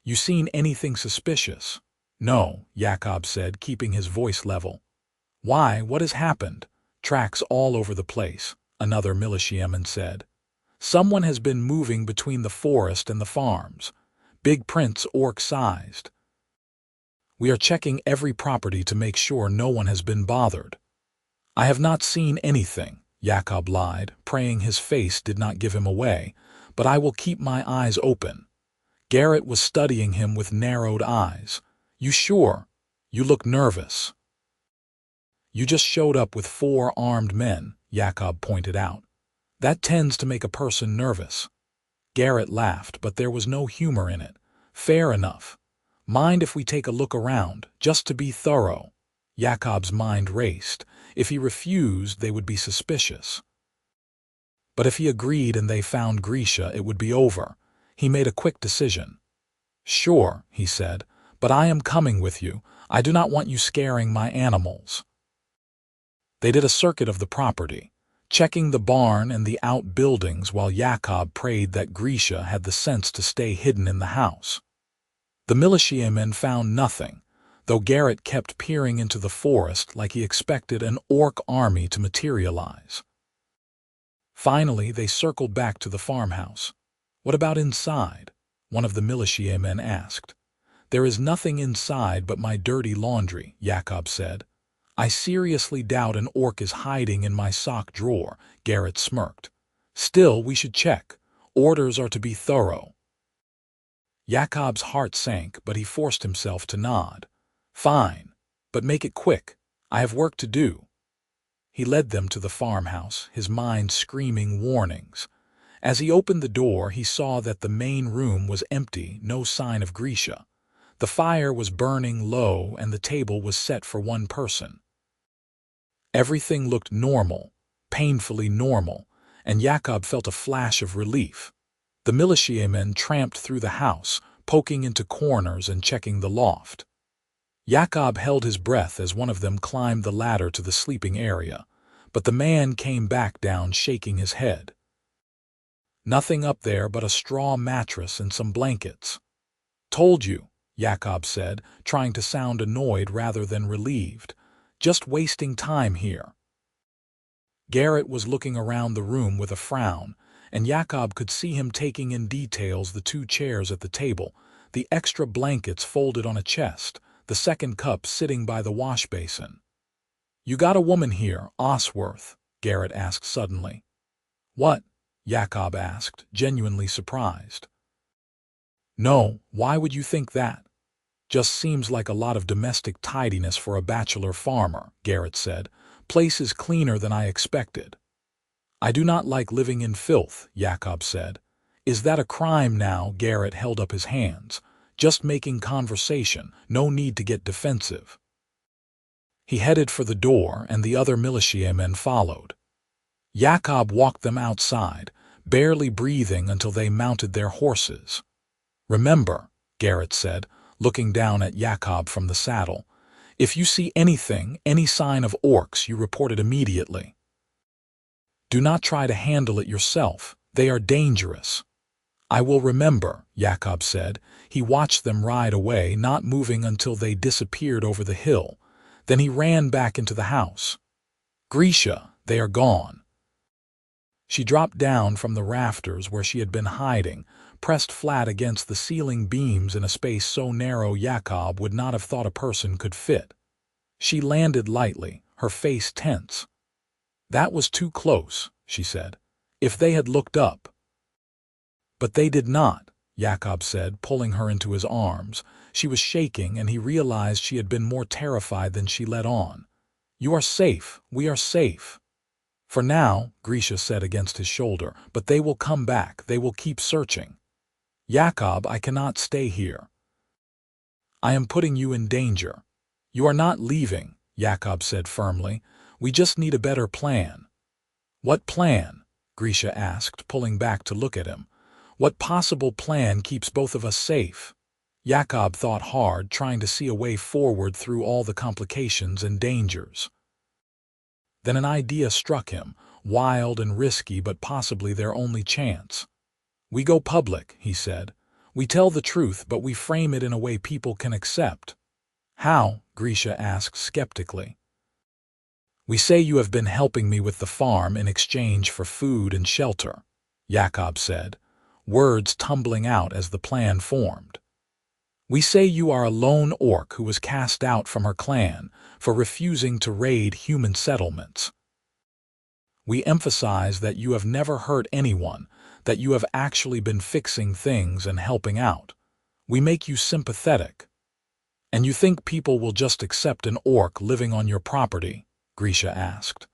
"You seen anything suspicious?" "No," Jakob said, keeping his voice level. "Why, what has happened?" "Tracks all over the place," another militiaman said. "Someone has been moving between the forest and the farms. Big prints orc-sized." We are checking every property to make sure no one has been bothered." "I have not seen anything," Jakob lied, praying his face did not give him away, "but I will keep my eyes open." Garrett was studying him with narrowed eyes. "You sure? You look nervous." "You just showed up with 4 armed men," Jakob pointed out. "That tends to make a person nervous." Garrett laughed, but there was no humor in it. "Fair enough. Mind if we take a look around, just to be thorough?" Jakob's mind raced. If he refused, they would be suspicious. But if he agreed and they found Grisha, it would be over. He made a quick decision. "Sure," he said, "but I am coming with you. I do not want you scaring my animals." They did a circuit of the property, checking the barn and the outbuildings while Jakob prayed that Grisha had the sense to stay hidden in the house. The militiamen found nothing, though Garrett kept peering into the forest like he expected an orc army to materialize. Finally, they circled back to the farmhouse. "What about inside?" one of the militiamen asked. "There is nothing inside but my dirty laundry," Jakob said. "I seriously doubt an orc is hiding in my sock drawer," Garrett smirked. "Still, we should check. Orders are to be thorough." Jakob's heart sank, but he forced himself to nod. "Fine, but make it quick. I have work to do." He led them to the farmhouse, his mind screaming warnings. As he opened the door, he saw that the main room was empty, no sign of Grisha. The fire was burning low and the table was set for one person. Everything looked normal, painfully normal, and Jakob felt a flash of relief. The militiamen tramped through the house, poking into corners and checking the loft. Jakob held his breath as one of them climbed the ladder to the sleeping area, but the man came back down shaking his head. "Nothing up there but a straw mattress and some blankets." "Told you," Jakob said, trying to sound annoyed rather than relieved. "Just wasting time here." Garrett was looking around the room with a frown, and Jakob could see him taking in details: the 2 chairs at the table, the extra blankets folded on a chest, the second cup sitting by the wash basin. "You got a woman here, Osworth?" Garrett asked suddenly. "What?" Jakob asked, genuinely surprised. "No, why would you think that?" "Just seems like a lot of domestic tidiness for a bachelor farmer," Garrett said. "Place is cleaner than I expected." "I do not like living in filth," Jakob said. "Is that a crime now?" Garrett held up his hands. "Just making conversation, no need to get defensive." He headed for the door, and the other militiamen followed. Jakob walked them outside, barely breathing until they mounted their horses. "Remember," Garrett said, looking down at Jakob from the saddle, "if you see anything, any sign of orcs, you report it immediately. Do not try to handle it yourself. They are dangerous." "I will remember," Jakob said. He watched them ride away, not moving until they disappeared over the hill. Then he ran back into the house. "Grisha, they are gone." She dropped down from the rafters where she had been hiding, pressed flat against the ceiling beams in a space so narrow Jakob would not have thought a person could fit. She landed lightly, her face tense. "That was too close," she said. "If they had looked up." "But they did not," Jakob said, pulling her into his arms. She was shaking, and he realized she had been more terrified than she let on. "You are safe. We are safe." "For now," Grisha said against his shoulder, "but they will come back. They will keep searching." "Jakob, I cannot stay here. I am putting you in danger." "You are not leaving," Jakob said firmly. "We just need a better plan." "What plan?" Grisha asked, pulling back to look at him. "What possible plan keeps both of us safe?" Jakob thought hard, trying to see a way forward through all the complications and dangers. Then an idea struck him, wild and risky, but possibly their only chance. "We go public," he said. "We tell the truth, but we frame it in a way people can accept." "How?" Grisha asked skeptically. "We say you have been helping me with the farm in exchange for food and shelter," Jakob said, words tumbling out as the plan formed. We say you are a lone orc who was cast out from her clan for refusing to raid human settlements. We emphasize that you have never hurt anyone, that you have actually been fixing things and helping out. We make you sympathetic. And you think people will just accept an orc living on your property? Grisha asked.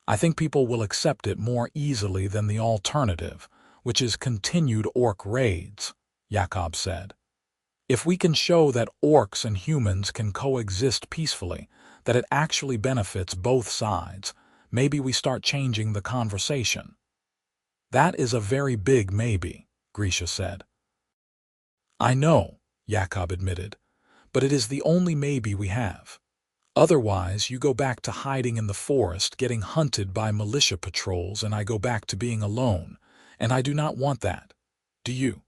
I think people will accept it more easily than the alternative, which is continued orc raids, Jakob said. If we can show that orcs and humans can coexist peacefully, that it actually benefits both sides, maybe we start changing the conversation. That is a very big maybe, Grisha said. I know, Jakob admitted, but it is the only maybe we have. Otherwise, you go back to hiding in the forest, getting hunted by militia patrols, and I go back to being alone, and I do not want that. Do you?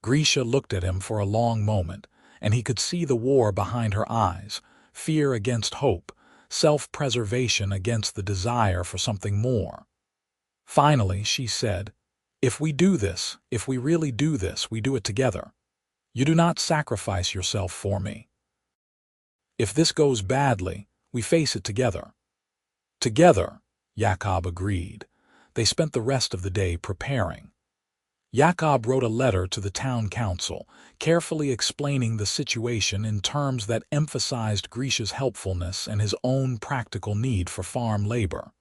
Grisha looked at him for a long moment, and he could see the war behind her eyes, fear against hope, self-preservation against the desire for something more. Finally, she said, if we do this, if we really do this, we do it together. You do not sacrifice yourself for me. If this goes badly, we face it together. Together, Jakob agreed. They spent the rest of the day preparing. Jakob wrote a letter to the town council, carefully explaining the situation in terms that emphasized Grisha's helpfulness and his own practical need for farm labor.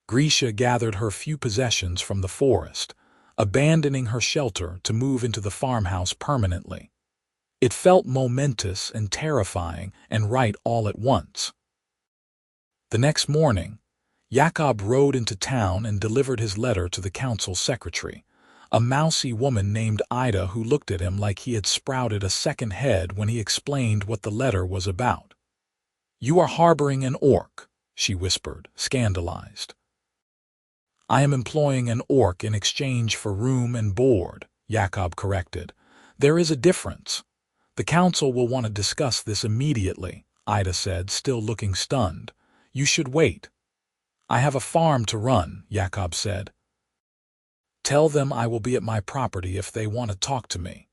Grisha gathered her few possessions from the forest, abandoning her shelter to move into the farmhouse permanently. It felt momentous and terrifying and right all at once. The next morning, Jakob rode into town and delivered his letter to the council secretary, a mousy woman named Ida who looked at him like he had sprouted a second head when he explained what the letter was about. You are harboring an orc, she whispered, scandalized. I am employing an orc in exchange for room and board, Jakob corrected. There is a difference. The council will want to discuss this immediately, Ida said, still looking stunned. You should wait. I have a farm to run, Jakob said. Tell them I will be at my property if they want to talk to me.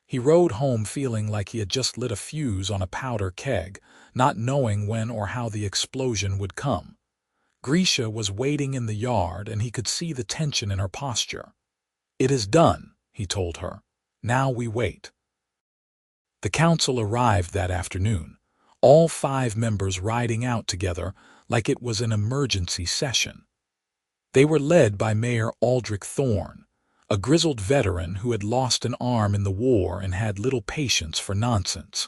He rode home feeling like he had just lit a fuse on a powder keg, not knowing when or how the explosion would come. Grisha was waiting in the yard and he could see the tension in her posture. It is done, he told her. Now we wait. The council arrived that afternoon, all 5 members riding out together like it was an emergency session. They were led by Mayor Aldrich Thorne, a grizzled veteran who had lost an arm in the war and had little patience for nonsense.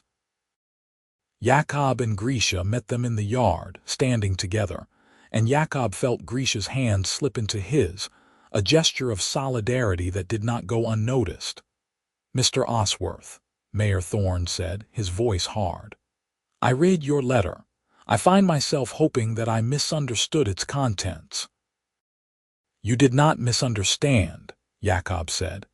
Jakob and Grisha met them in the yard, standing together, and Jakob felt Grisha's hand slip into his, a gesture of solidarity that did not go unnoticed. Mr. Osworth, Mayor Thorne said, his voice hard. I read your letter. I find myself hoping that I misunderstood its contents. You did not misunderstand, Jakob said.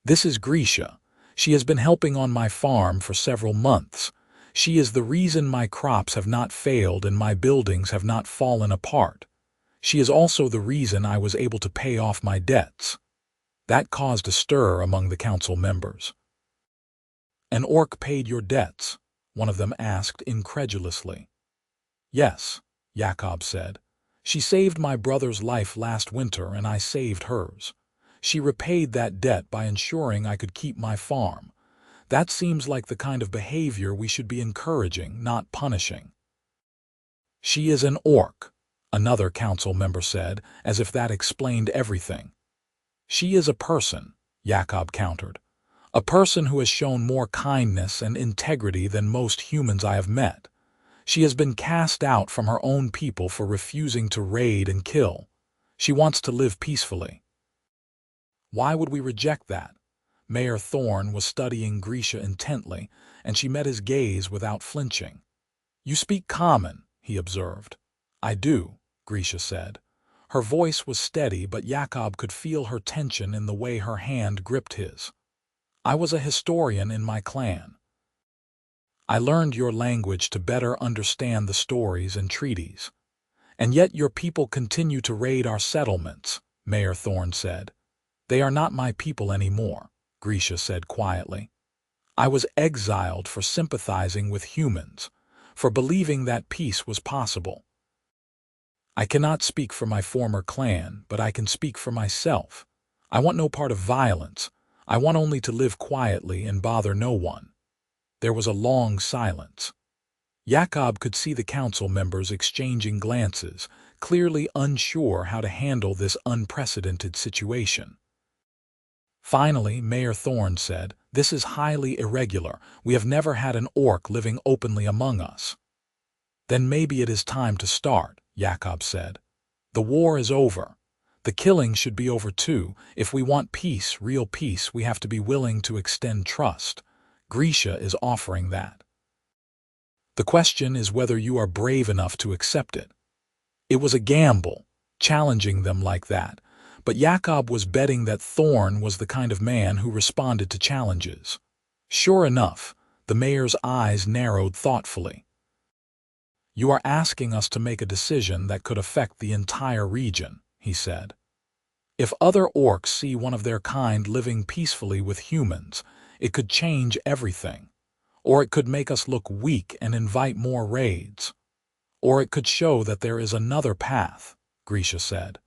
This is Grisha. She has been helping on my farm for several months. She is the reason my crops have not failed and my buildings have not fallen apart. She is also the reason I was able to pay off my debts. That caused a stir among the council members. An orc paid your debts? One of them asked incredulously. Yes, Jakob said. She saved my brother's life last winter and I saved hers. She repaid that debt by ensuring I could keep my farm. That seems like the kind of behavior we should be encouraging, not punishing. She is an orc, another council member said, as if that explained everything. She is a person, Jakob countered. A person who has shown more kindness and integrity than most humans I have met. She has been cast out from her own people for refusing to raid and kill. She wants to live peacefully. Why would we reject that? Mayor Thorne was studying Grisha intently, and she met his gaze without flinching. You speak common, he observed. I do, Grisha said. Her voice was steady, but Jakob could feel her tension in the way her hand gripped his. I was a historian in my clan. I learned your language to better understand the stories and treaties. And yet your people continue to raid our settlements, Mayor Thorne said. They are not my people anymore, Grisha said quietly. I was exiled for sympathizing with humans, for believing that peace was possible. I cannot speak for my former clan, but I can speak for myself. I want no part of violence. I want only to live quietly and bother no one. There was a long silence. Jakob could see the council members exchanging glances, clearly unsure how to handle this unprecedented situation. Finally, Mayor Thorne said, "This is highly irregular. We have never had an orc living openly among us." "Then maybe it is time to start," Jakob said. "The war is over. The killing should be over too. If we want peace, real peace, we have to be willing to extend trust. Grisha is offering that. The question is whether you are brave enough to accept it." It was a gamble, challenging them like that, but Jakob was betting that Thorne was the kind of man who responded to challenges. Sure enough, the mayor's eyes narrowed thoughtfully. "You are asking us to make a decision that could affect the entire region," he said. "If other orcs see one of their kind living peacefully with humans, it could change everything. Or it could make us look weak and invite more raids. Or it could show that there is another path," Grisha said.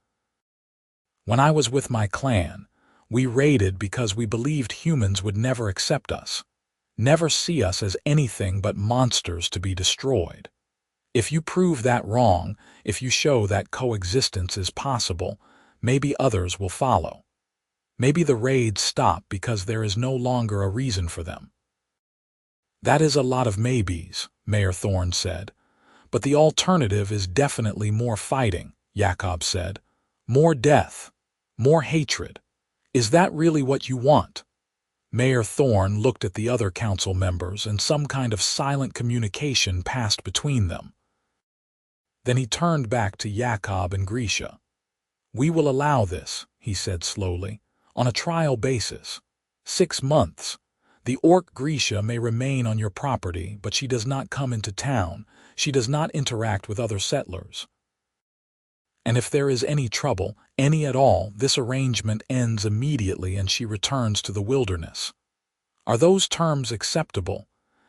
"When I was with my clan, we raided because we believed humans would never accept us, never see us as anything but monsters to be destroyed. If you prove that wrong, if you show that coexistence is possible, maybe others will follow. Maybe the raids stop because there is no longer a reason for them." "That is a lot of maybes," Mayor Thorne said. "But the alternative is definitely more fighting," Jakob said. "More death, more hatred. Is that really what you want?" Mayor Thorne looked at the other council members, and some kind of silent communication passed between them. Then he turned back to Jakob and Grisha. "We will allow this," he said slowly, "on a trial basis. 6 months. The orc Grisha may remain on your property, but she does not come into town. She does not interact with other settlers. And if there is any trouble, any at all, this arrangement ends immediately and she returns to the wilderness. Are those terms acceptable?"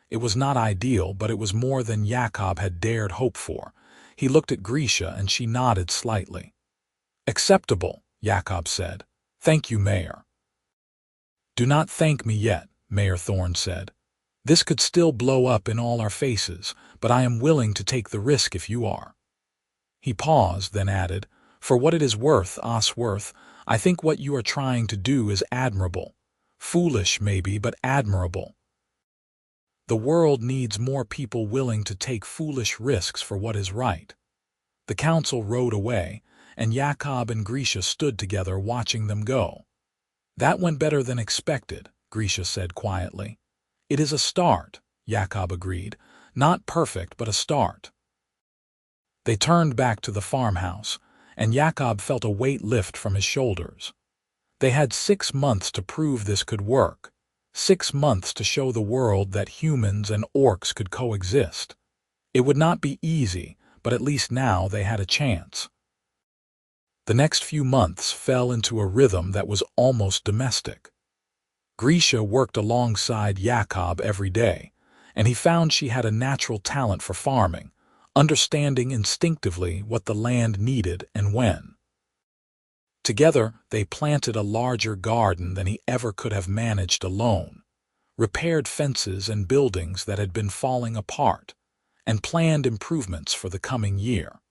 It was not ideal, but it was more than Jakob had dared hope for. He looked at Grisha and she nodded slightly. "Acceptable," Jakob said. "Thank you, Mayor." "Do not thank me yet," Mayor Thorne said. "This could still blow up in all our faces, but I am willing to take the risk if you are." He paused, then added, "For what it is worth, Osworth, I think what you are trying to do is admirable. Foolish, maybe, but admirable. The world needs more people willing to take foolish risks for what is right." The council rode away, and Jakob and Grisha stood together watching them go. "That went better than expected," Grisha said quietly. "It is a start," Jakob agreed. "Not perfect, but a start." They turned back to the farmhouse, and Jakob felt a weight lift from his shoulders. They had 6 months to prove this could work. 6 months to show the world that humans and orcs could coexist. It would not be easy, but at least now they had a chance. The next few months fell into a rhythm that was almost domestic. Grisha worked alongside Jakob every day, and he found she had a natural talent for farming, understanding instinctively what the land needed and when. Together, they planted a larger garden than he ever could have managed alone, repaired fences and buildings that had been falling apart, and planned improvements for the coming year.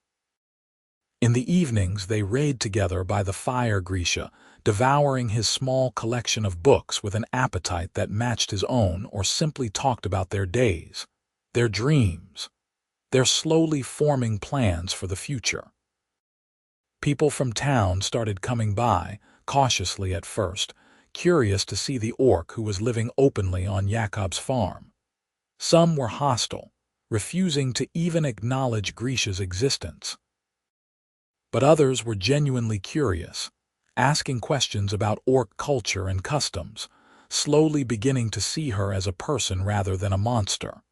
In the evenings, they read together by the fire, Grisha, devouring his small collection of books with an appetite that matched his own, or simply talked about their days, their dreams, their slowly forming plans for the future. People from town started coming by, cautiously at first, curious to see the orc who was living openly on Jakob's farm. Some were hostile, refusing to even acknowledge Grisha's existence. But others were genuinely curious, asking questions about orc culture and customs, slowly beginning to see her as a person rather than a monster.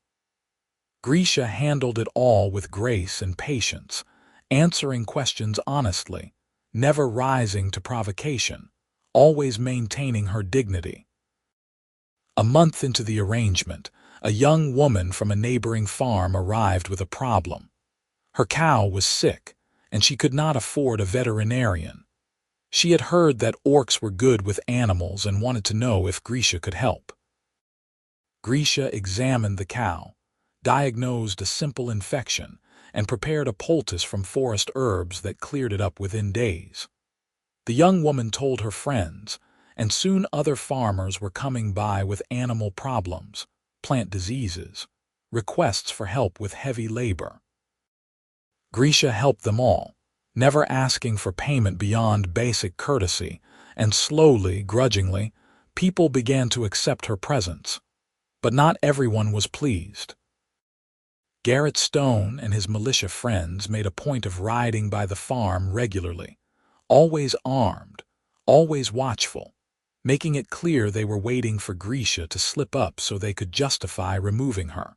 Grisha handled it all with grace and patience, answering questions honestly, never rising to provocation, always maintaining her dignity. A month into the arrangement, a young woman from a neighboring farm arrived with a problem. Her cow was sick, and she could not afford a veterinarian. She had heard that orcs were good with animals and wanted to know if Grisha could help. Grisha examined the cow, diagnosed a simple infection, and prepared a poultice from forest herbs that cleared it up within days. The young woman told her friends, and soon other farmers were coming by with animal problems, plant diseases, requests for help with heavy labor. Grisha helped them all, never asking for payment beyond basic courtesy, and slowly, grudgingly, people began to accept her presence. But not everyone was pleased. Garrett Stone and his militia friends made a point of riding by the farm regularly, always armed, always watchful, making it clear they were waiting for Grisha to slip up so they could justify removing her.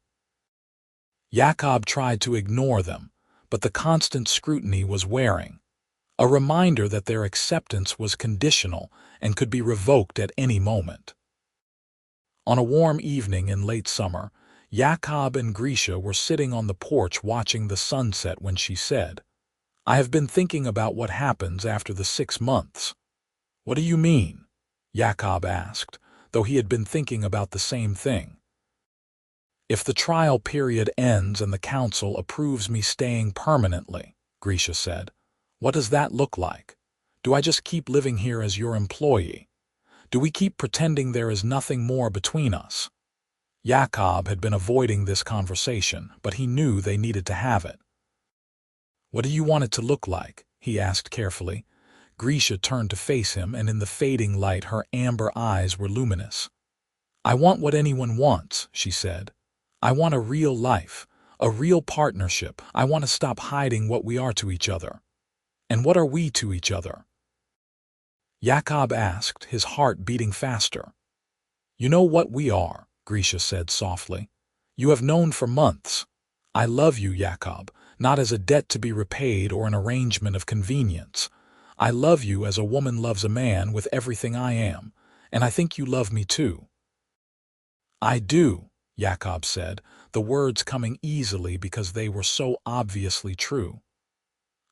Jakob tried to ignore them, but the constant scrutiny was wearing, a reminder that their acceptance was conditional and could be revoked at any moment. On a warm evening in late summer, Jakob and Grisha were sitting on the porch watching the sunset when she said, "I have been thinking about what happens after the 6 months." "What do you mean?" Jakob asked, though he had been thinking about the same thing. "If the trial period ends and the council approves me staying permanently," Grisha said, "what does that look like? Do I just keep living here as your employee? Do we keep pretending there is nothing more between us?" Jakob had been avoiding this conversation, but he knew they needed to have it. "What do you want it to look like?" he asked carefully. Grisha turned to face him, and in the fading light her amber eyes were luminous. "I want what anyone wants," she said. "I want a real life, a real partnership. I want to stop hiding what we are to each other." "And what are we to each other?" Jakob asked, his heart beating faster. "You know what we are," Grisha said softly. "You have known for months. I love you, Jakob, not as a debt to be repaid or an arrangement of convenience. I love you as a woman loves a man with everything I am, and I think you love me too." "I do," Jakob said, the words coming easily because they were so obviously true.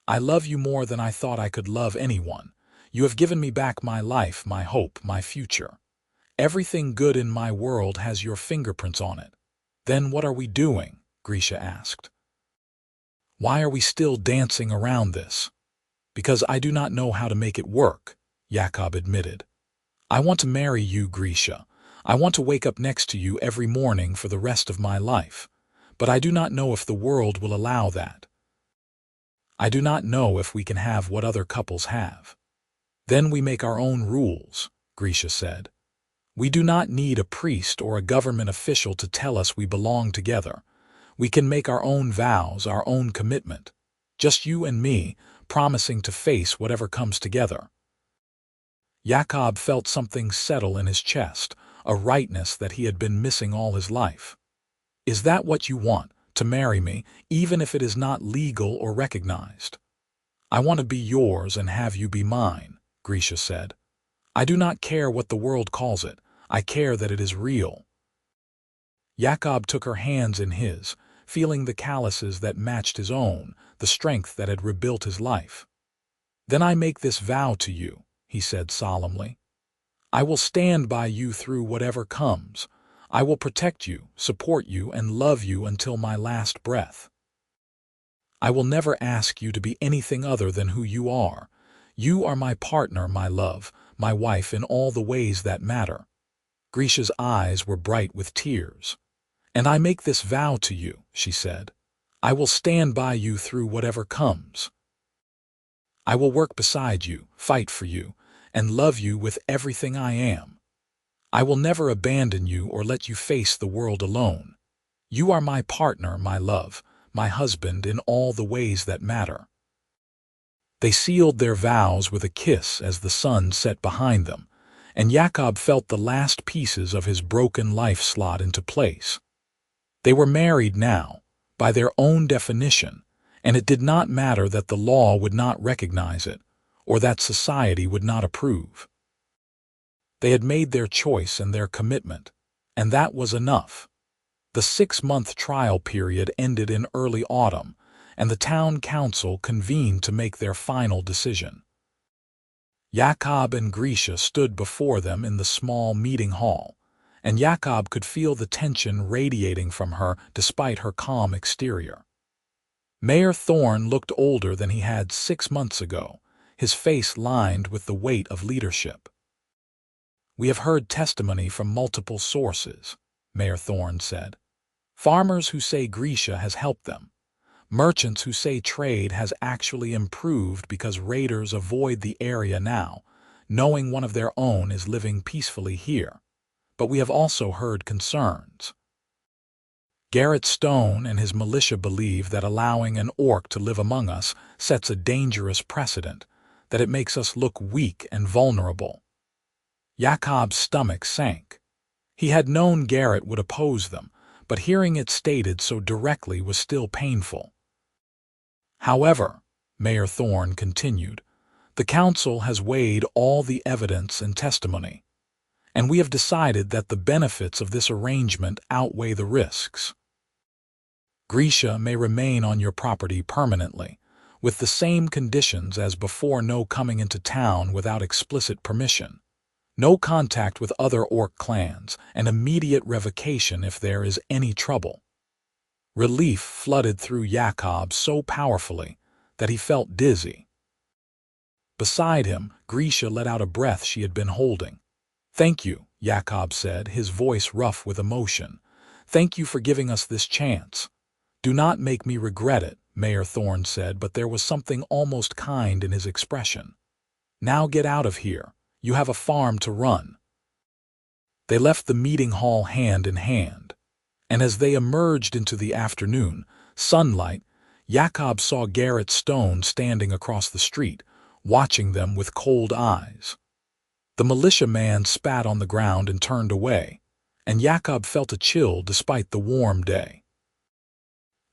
"I love you more than I thought I could love anyone. You have given me back my life, my hope, my future. Everything good in my world has your fingerprints on it." "Then what are we doing?" Grisha asked. "Why are we still dancing around this?" "Because I do not know how to make it work," Jakob admitted. "I want to marry you, Grisha. I want to wake up next to you every morning for the rest of my life. But I do not know if the world will allow that. I do not know if we can have what other couples have." "Then we make our own rules," Grisha said. "We do not need a priest or a government official to tell us we belong together. We can make our own vows, our own commitment. Just you and me, promising to face whatever comes together." Jakob felt something settle in his chest, a rightness that he had been missing all his life. "Is that what you want, to marry me, even if it is not legal or recognized?" "I want to be yours and have you be mine," Grisha said. "I do not care what the world calls it. I care that it is real." Jakob took her hands in his, feeling the calluses that matched his own, the strength that had rebuilt his life. "Then I make this vow to you," he said solemnly. "I will stand by you through whatever comes. I will protect you, support you, and love you until my last breath. I will never ask you to be anything other than who you are. You are my partner, my love, my wife in all the ways that matter." Grisha's eyes were bright with tears. "And I make this vow to you," she said. "I will stand by you through whatever comes. I will work beside you, fight for you, and love you with everything I am. I will never abandon you or let you face the world alone. You are my partner, my love, my husband in all the ways that matter." They sealed their vows with a kiss as the sun set behind them, and Jakob felt the last pieces of his broken life slot into place. They were married now, by their own definition, and it did not matter that the law would not recognize it, or that society would not approve. They had made their choice and their commitment, And that was enough. The 6-month trial period ended in early autumn, and the town council convened to make their final decision. Jakob and Grisha stood before them in the small meeting hall, and Jakob could feel the tension radiating from her despite her calm exterior. Mayor Thorne looked older than he had 6 months ago, his face lined with the weight of leadership. "We have heard testimony from multiple sources," Mayor Thorne said. "Farmers who say Grisha has helped them. Merchants who say trade has actually improved because raiders avoid the area now, knowing one of their own is living peacefully here. But we have also heard concerns. Garrett Stone and his militia believe that allowing an orc to live among us sets a dangerous precedent, that it makes us look weak and vulnerable." Jakob's stomach sank. He had known Garrett would oppose them, but hearing it stated so directly was still painful. "However," Mayor Thorne continued, "the council has weighed all the evidence and testimony, and we have decided that the benefits of this arrangement outweigh the risks. Grisha may remain on your property permanently, with the same conditions as before: no coming into town without explicit permission, no contact with other orc clans, and immediate revocation if there is any trouble." Relief flooded through Jakob so powerfully that he felt dizzy. Beside him, Grisha let out a breath she had been holding. "Thank you," Jakob said, his voice rough with emotion. "Thank you for giving us this chance." "Do not make me regret it," Mayor Thorne said, but there was something almost kind in his expression. "Now get out of here. You have a farm to run." They left the meeting hall hand in hand, and as they emerged into the afternoon sunlight, Jakob saw Garrett Stone standing across the street, watching them with cold eyes. The militiaman spat on the ground and turned away, and Jakob felt a chill despite the warm day.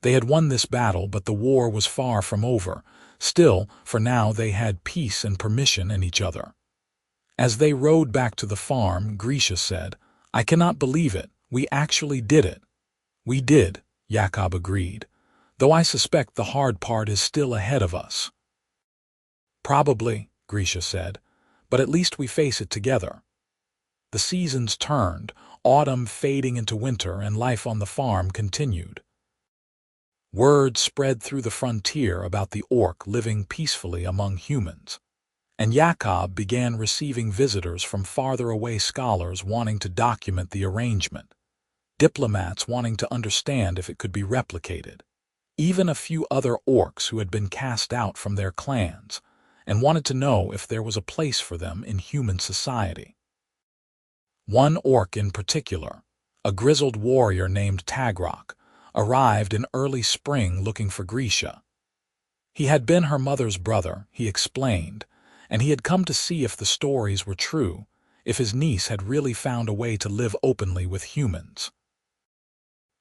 They had won this battle, but the war was far from over. Still, for now they had peace and permission in each other. As they rode back to the farm, Grisha said, "I cannot believe it. We actually did it." "We did," Jakob agreed, "though I suspect the hard part is still ahead of us." "Probably," Grisha said, "but at least we face it together." The seasons turned, autumn fading into winter, and life on the farm continued. Word spread through the frontier about the orc living peacefully among humans, and Jakob began receiving visitors from farther away, scholars wanting to document the arrangement, diplomats wanting to understand if it could be replicated, even a few other orcs who had been cast out from their clans and wanted to know if there was a place for them in human society. One orc in particular, a grizzled warrior named Tagrok, arrived in early spring looking for Grisha. He had been her mother's brother, he explained, and he had come to see if the stories were true, if his niece had really found a way to live openly with humans.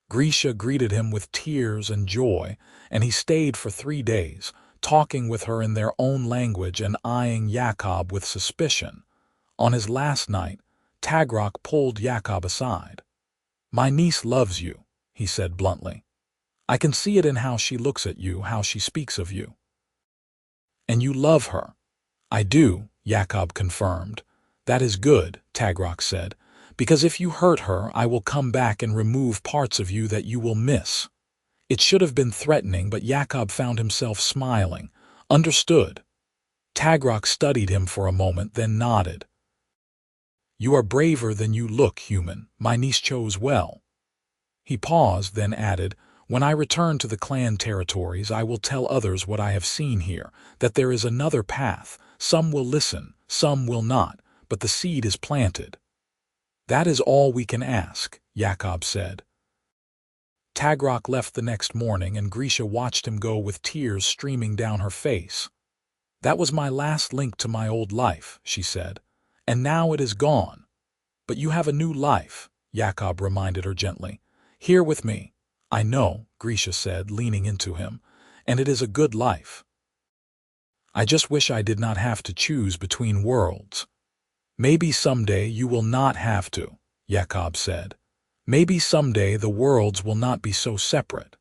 Grisha greeted him with tears and joy, and he stayed for 3 days, talking with her in their own language and eyeing Jakob with suspicion. On his last night, Tagrok pulled Jakob aside. "My niece loves you," he said bluntly. "I can see it in how she looks at you, how she speaks of you." "And you love her." "I do," Jakob confirmed. "That is good," Tagrok said, "because if you hurt her, I will come back and remove parts of you that you will miss." It should have been threatening, but Jakob found himself smiling. "Understood." Tagrok studied him for a moment, then nodded. "You are braver than you look, human. My niece chose well." He paused, then added, "When I return to the clan territories, I will tell others what I have seen here, that there is another path. Some will listen, some will not, but the seed is planted." "That is all we can ask," Jakob said. Tagrok left the next morning, and Grisha watched him go with tears streaming down her face. "That was my last link to my old life," she said, "and now it is gone." "But you have a new life," Jakob reminded her gently. "Here with me." "I know," Grisha said, leaning into him, "and it is a good life. I just wish I did not have to choose between worlds." "Maybe someday you will not have to," Jakob said. Maybe someday the worlds will not be so separate.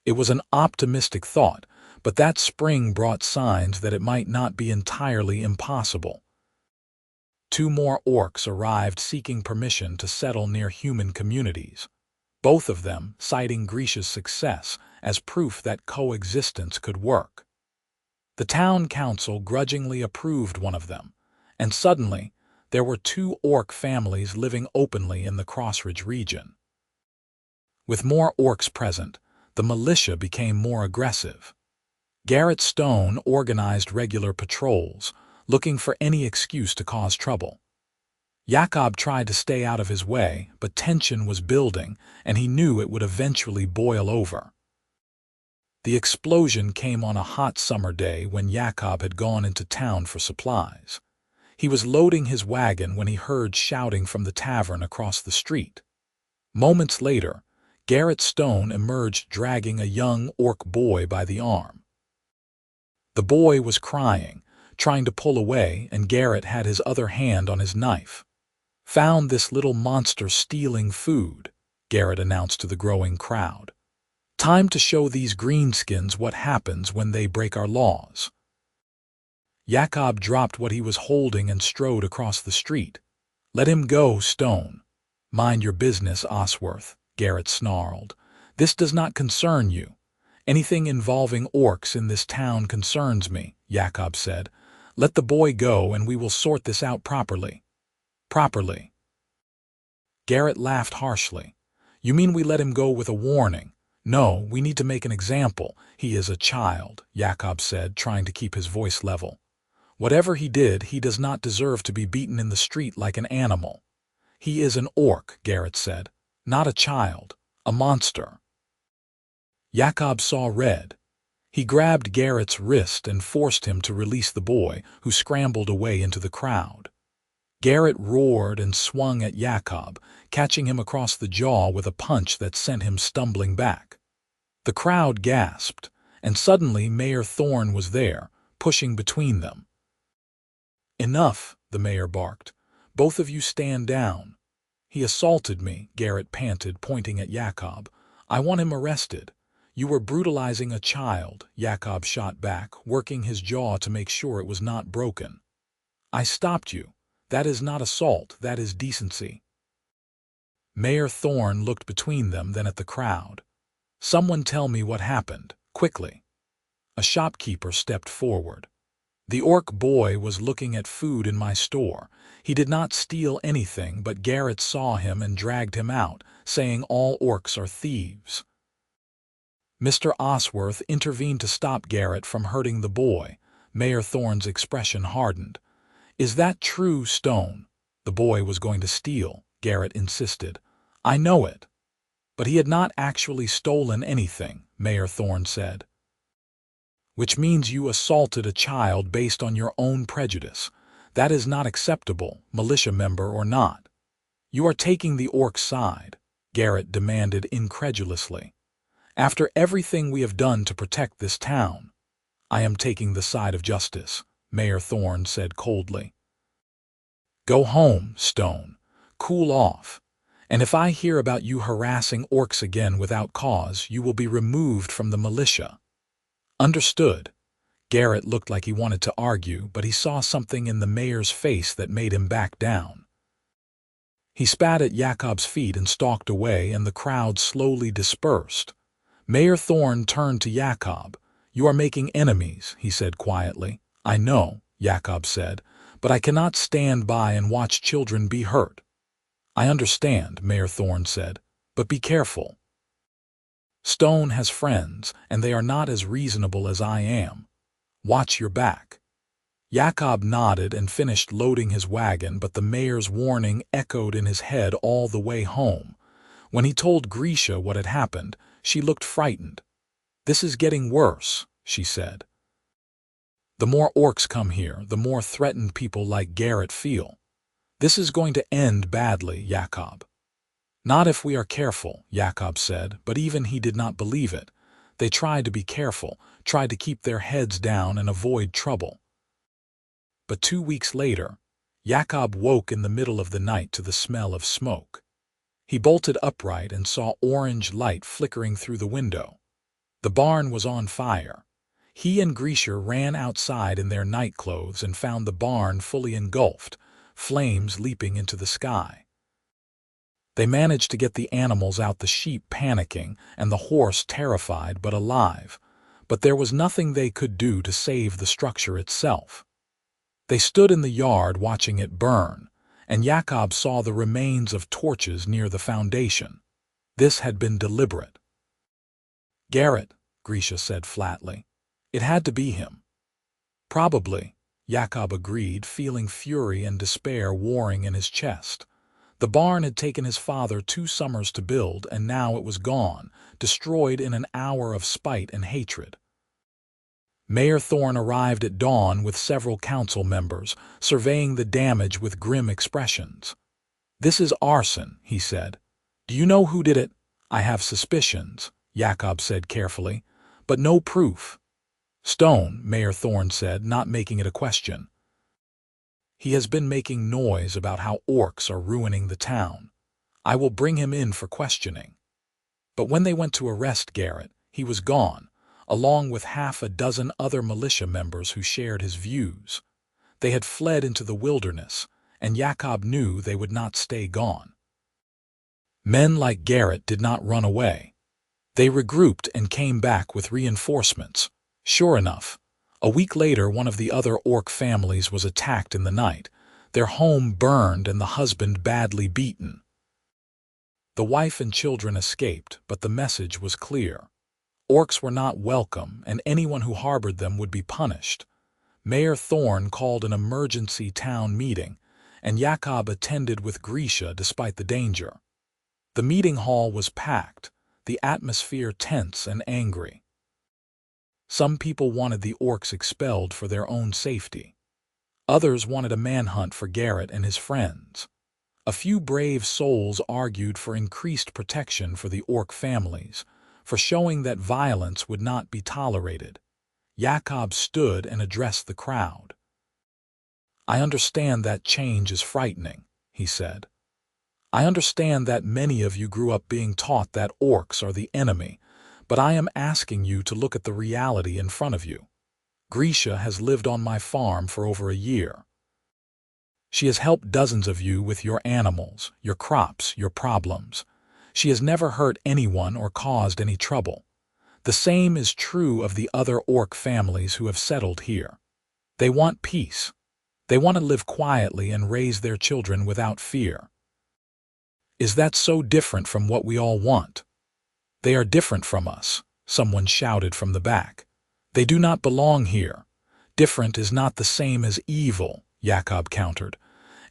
It was an optimistic thought, but that spring brought signs that it might not be entirely impossible. 2 more orcs arrived seeking permission to settle near human communities, both of them citing Grisha's success as proof that coexistence could work. The town council grudgingly approved one of them, and suddenly there were 2 orc families living openly in the Crossridge region. With more orcs present, the militia became more aggressive. Garrett Stone organized regular patrols, looking for any excuse to cause trouble. Jakob tried to stay out of his way, but tension was building, and he knew it would eventually boil over. The explosion came on a hot summer day when Jakob had gone into town for supplies. He was loading his wagon when he heard shouting from the tavern across the street. Moments later, Garrett Stone emerged dragging a young orc boy by the arm. The boy was crying, trying to pull away, and Garrett had his other hand on his knife. "Found this little monster stealing food," Garrett announced to the growing crowd. "Time to show these greenskins what happens when they break our laws." Jakob dropped what he was holding and strode across the street. "Let him go, Stone." "Mind your business, Osworth," Garrett snarled. "This does not concern you." "Anything involving orcs in this town concerns me," Jakob said. "Let the boy go and we will sort this out properly." "Properly?" Garrett laughed harshly. "You mean we let him go with a warning?" "No, we need to make an example. He is a child," Jakob said, trying to keep his voice level. "Whatever he did, he does not deserve to be beaten in the street like an animal." "He is an orc," Garrett said. "Not a child. A monster." Jakob saw red. He grabbed Garrett's wrist and forced him to release the boy, who scrambled away into the crowd. Garrett roared and swung at Jakob, catching him across the jaw with a punch that sent him stumbling back. The crowd gasped, and suddenly Mayor Thorne was there, pushing between them. "Enough," the mayor barked. "Both of you stand down." "He assaulted me," Garrett panted, pointing at Jakob. "I want him arrested." "You were brutalizing a child," Jakob shot back, working his jaw to make sure it was not broken. "I stopped you. That is not assault, that is decency." Mayor Thorne looked between them, then at the crowd. "Someone tell me what happened, quickly." A shopkeeper stepped forward. "The orc boy was looking at food in my store. He did not steal anything, but Garrett saw him and dragged him out, saying all orcs are thieves." Mr. Osworth intervened to stop Garrett from hurting the boy. Mayor Thorne's expression hardened. "Is that true, Stone?" "The boy was going to steal," Garrett insisted. "I know it." "But he had not actually stolen anything," Mayor Thorne said. "Which means you assaulted a child based on your own prejudice. That is not acceptable, militia member or not." "You are taking the orc's side," Garrett demanded incredulously. "After everything we have done to protect this town." "I am taking the side of justice," Mayor Thorne said coldly. "Go home, Stone. Cool off. And if I hear about you harassing orcs again without cause, you will be removed from the militia." "Understood." Garrett looked like he wanted to argue, but he saw something in the mayor's face that made him back down. He spat at Jakob's feet and stalked away, and the crowd slowly dispersed. Mayor Thorne turned to Jakob. "You are making enemies," he said quietly. "I know," Jakob said, "but I cannot stand by and watch children be hurt." "I understand," Mayor Thorne said, "but be careful. Stone has friends, and they are not as reasonable as I am. Watch your back." Jakob nodded and finished loading his wagon, but the mayor's warning echoed in his head all the way home. When he told Grisha what had happened, she looked frightened. "This is getting worse," she said. "The more orcs come here, the more threatened people like Garrett feel. This is going to end badly, Jakob." "Not if we are careful," Jakob said, but even he did not believe it. They tried to be careful, tried to keep their heads down and avoid trouble. But 2 weeks later, Jakob woke in the middle of the night to the smell of smoke. He bolted upright and saw orange light flickering through the window. The barn was on fire. He and Grisha ran outside in their nightclothes and found the barn fully engulfed, flames leaping into the sky. They managed to get the animals out, the sheep panicking and the horse terrified but alive, but there was nothing they could do to save the structure itself. They stood in the yard watching it burn, and Jakob saw the remains of torches near the foundation. This had been deliberate. "Garrett," Grisha said flatly. "It had to be him." "Probably," Jakob agreed, feeling fury and despair warring in his chest. The barn had taken his father 2 summers to build, and now it was gone, destroyed in an hour of spite and hatred. Mayor Thorne arrived at dawn with several council members, surveying the damage with grim expressions. "This is arson," he said. "Do you know who did it?" "I have suspicions," Jakob said carefully, "but no proof." "Stone," Mayor Thorne said, not making it a question. "He has been making noise about how orcs are ruining the town. I will bring him in for questioning." But when they went to arrest Garrett, he was gone, along with half a dozen other militia members who shared his views. They had fled into the wilderness, and Jakob knew they would not stay gone. Men like Garrett did not run away. They regrouped and came back with reinforcements. Sure enough, a week later one of the other orc families was attacked in the night, their home burned and the husband badly beaten. The wife and children escaped, but the message was clear. Orcs were not welcome, and anyone who harbored them would be punished. Mayor Thorne called an emergency town meeting, and Jakob attended with Grisha despite the danger. The meeting hall was packed, the atmosphere tense and angry. Some people wanted the orcs expelled for their own safety. Others wanted a manhunt for Garrett and his friends. A few brave souls argued for increased protection for the orc families, for showing that violence would not be tolerated. Jakob stood and addressed the crowd. "I understand that change is frightening," he said. "I understand that many of you grew up being taught that orcs are the enemy, but I am asking you to look at the reality in front of you. Grisha has lived on my farm for over a year. She has helped dozens of you with your animals, your crops, your problems. She has never hurt anyone or caused any trouble. The same is true of the other orc families who have settled here. They want peace. They want to live quietly and raise their children without fear. Is that so different from what we all want?" "They are different from us," someone shouted from the back. "They do not belong here. Different is not the same as evil," Jakob countered.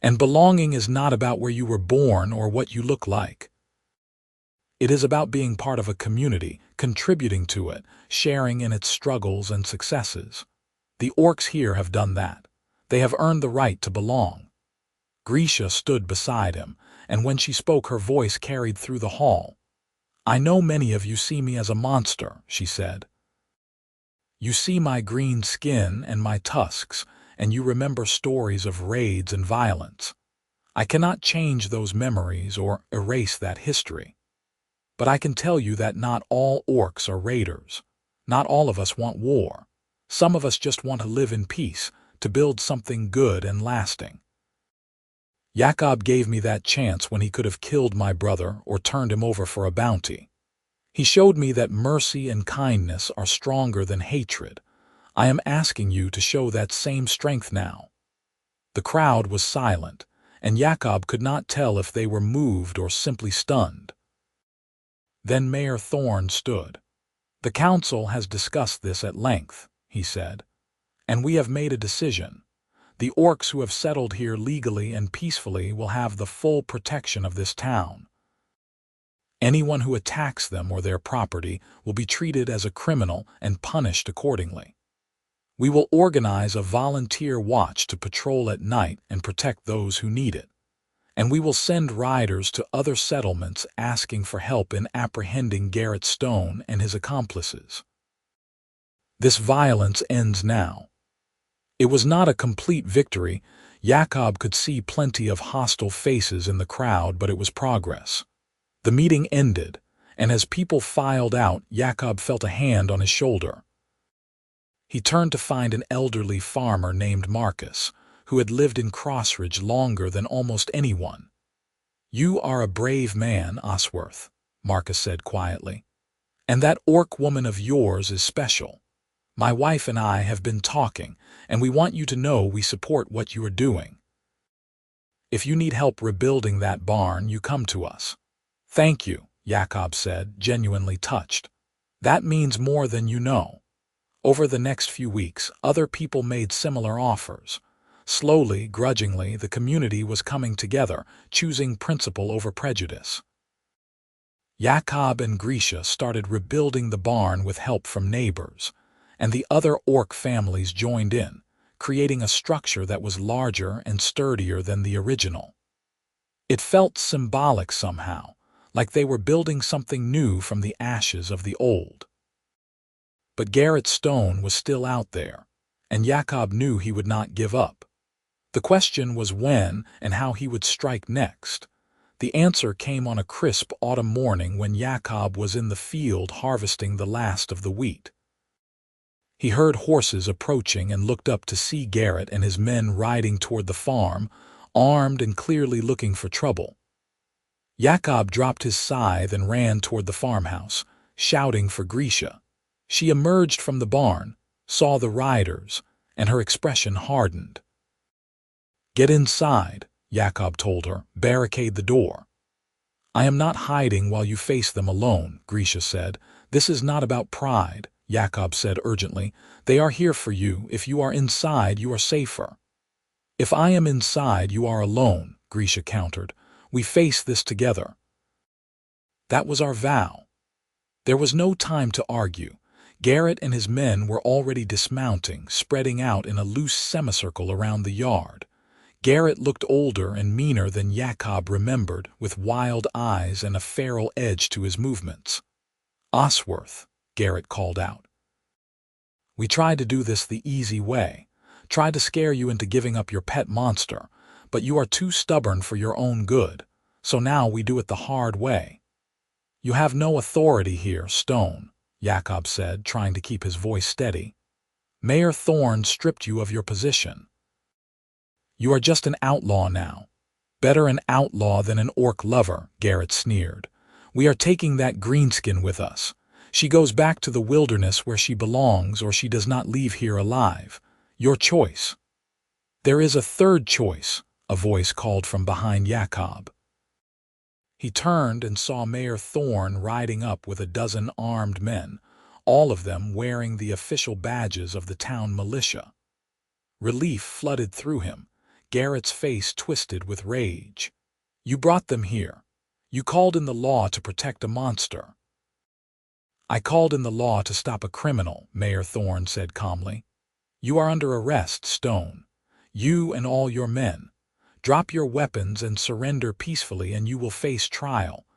"And belonging is not about where you were born or what you look like. It is about being part of a community, contributing to it, sharing in its struggles and successes. The orcs here have done that. They have earned the right to belong." Grisha stood beside him, and when she spoke her voice carried through the hall. "I know many of you see me as a monster," she said. "You see my green skin and my tusks, and you remember stories of raids and violence. I cannot change those memories or erase that history. But I can tell you that not all orcs are raiders. Not all of us want war. Some of us just want to live in peace, to build something good and lasting. Jakob gave me that chance when he could have killed my brother or turned him over for a bounty. He showed me that mercy and kindness are stronger than hatred. I am asking you to show that same strength now." The crowd was silent, and Jakob could not tell if they were moved or simply stunned. Then Mayor Thorne stood. "The council has discussed this at length," he said, "and we have made a decision. The orcs who have settled here legally and peacefully will have the full protection of this town. Anyone who attacks them or their property will be treated as a criminal and punished accordingly. We will organize a volunteer watch to patrol at night and protect those who need it. And we will send riders to other settlements asking for help in apprehending Garrett Stone and his accomplices. This violence ends now." It was not a complete victory. Jakob could see plenty of hostile faces in the crowd, but it was progress. The meeting ended, and as people filed out, Jakob felt a hand on his shoulder. He turned to find an elderly farmer named Marcus, who had lived in Crossridge longer than almost anyone. "You are a brave man, Osworth," Marcus said quietly. "And that orc woman of yours is special. My wife and I have been talking, and we want you to know we support what you are doing. If you need help rebuilding that barn, you come to us." "Thank you," Jakob said, genuinely touched. "That means more than you know." Over the next few weeks, other people made similar offers. Slowly, grudgingly, the community was coming together, choosing principle over prejudice. Jakob and Grisha started rebuilding the barn with help from neighbors, and the other orc families joined in, creating a structure that was larger and sturdier than the original. It felt symbolic somehow, like they were building something new from the ashes of the old. But Garrett Stone was still out there, and Jakob knew he would not give up. The question was when and how he would strike next. The answer came on a crisp autumn morning when Jakob was in the field harvesting the last of the wheat. He heard horses approaching and looked up to see Garrett and his men riding toward the farm, armed and clearly looking for trouble. Jakob dropped his scythe and ran toward the farmhouse, shouting for Grisha. She emerged from the barn, saw the riders, and her expression hardened. "Get inside," Jakob told her. "Barricade the door." "I am not hiding while you face them alone," Grisha said. "This is not about pride," Jakob said urgently. "They are here for you. If you are inside, you are safer." "If I am inside, you are alone," Grisha countered. "We face this together." "That was our vow." There was no time to argue. Garrett and his men were already dismounting, spreading out in a loose semicircle around the yard. Garrett looked older and meaner than Jakob remembered, with wild eyes and a feral edge to his movements. "Osworth," Garrett called out. "We tried to do this the easy way, tried to scare you into giving up your pet monster, but you are too stubborn for your own good, so now we do it the hard way." "You have no authority here, Stone," Jakob said, trying to keep his voice steady. "Mayor Thorne stripped you of your position. You are just an outlaw now." "Better an outlaw than an orc lover," Garrett sneered. "We are taking that greenskin with us. She goes back to the wilderness where she belongs, or she does not leave here alive. Your choice." "There is a third choice," a voice called from behind Jakob. He turned and saw Mayor Thorne riding up with a dozen armed men, all of them wearing the official badges of the town militia. Relief flooded through him. Garrett's face twisted with rage. "You brought them here. You called in the law to protect a monster." "I called in the law to stop a criminal," Mayor Thorne said calmly. "You are under arrest, Stone. You and all your men. Drop your weapons and surrender peacefully and you will face trial.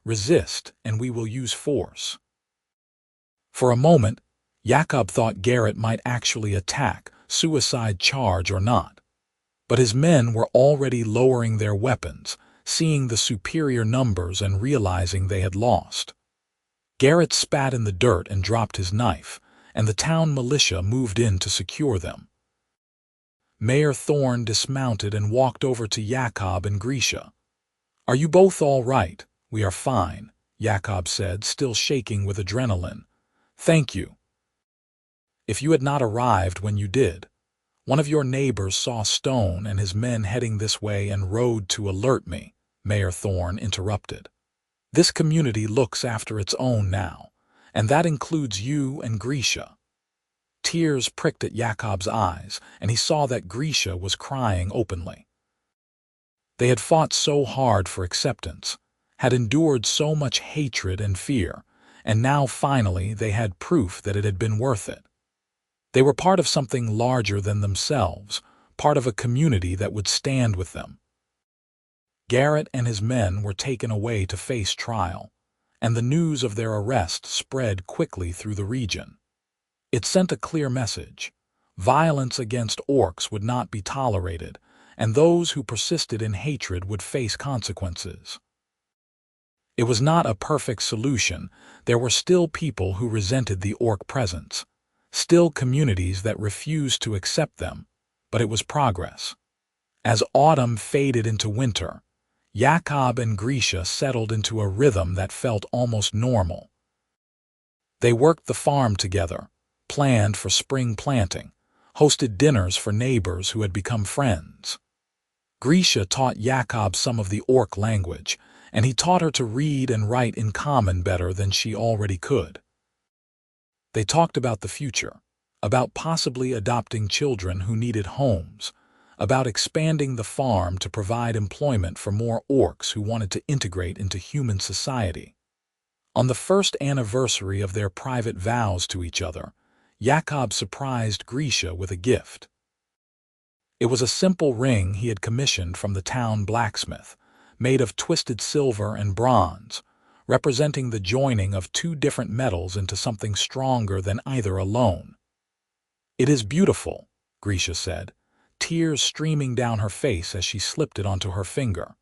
Resist and we will use force." For a moment, Jakob thought Garrett might actually attack, suicide charge or not. But his men were already lowering their weapons, seeing the superior numbers and realizing they had lost. Garrett spat in the dirt and dropped his knife, and the town militia moved in to secure them. Mayor Thorne dismounted and walked over to Jakob and Grisha. "Are you both all right?" "We are fine," Jakob said, still shaking with adrenaline. "Thank you." "If you had not arrived when you did, one of your neighbors saw Stone and his men heading this way and rode to alert me," Mayor Thorne interrupted. "This community looks after its own now, and that includes you and Grisha." Tears pricked at Jakob's eyes, and he saw that Grisha was crying openly. They had fought so hard for acceptance, had endured so much hatred and fear, and now finally they had proof that it had been worth it. They were part of something larger than themselves, part of a community that would stand with them. Garrett and his men were taken away to face trial, and the news of their arrest spread quickly through the region. It sent a clear message. Violence against orcs would not be tolerated, and those who persisted in hatred would face consequences. It was not a perfect solution. There were still people who resented the orc presence, still communities that refused to accept them, but it was progress. As autumn faded into winter, Jakob and Grisha settled into a rhythm that felt almost normal. They worked the farm together, planned for spring planting, hosted dinners for neighbors who had become friends. Grisha taught Jakob some of the orc language, and he taught her to read and write in common better than she already could. They talked about the future, about possibly adopting children who needed homes, about expanding the farm to provide employment for more orcs who wanted to integrate into human society. On the first anniversary of their private vows to each other, Jakob surprised Grisha with a gift. It was a simple ring he had commissioned from the town blacksmith, made of twisted silver and bronze, representing the joining of two different metals into something stronger than either alone. "It is beautiful," Grisha said, tears streaming down her face as she slipped it onto her finger.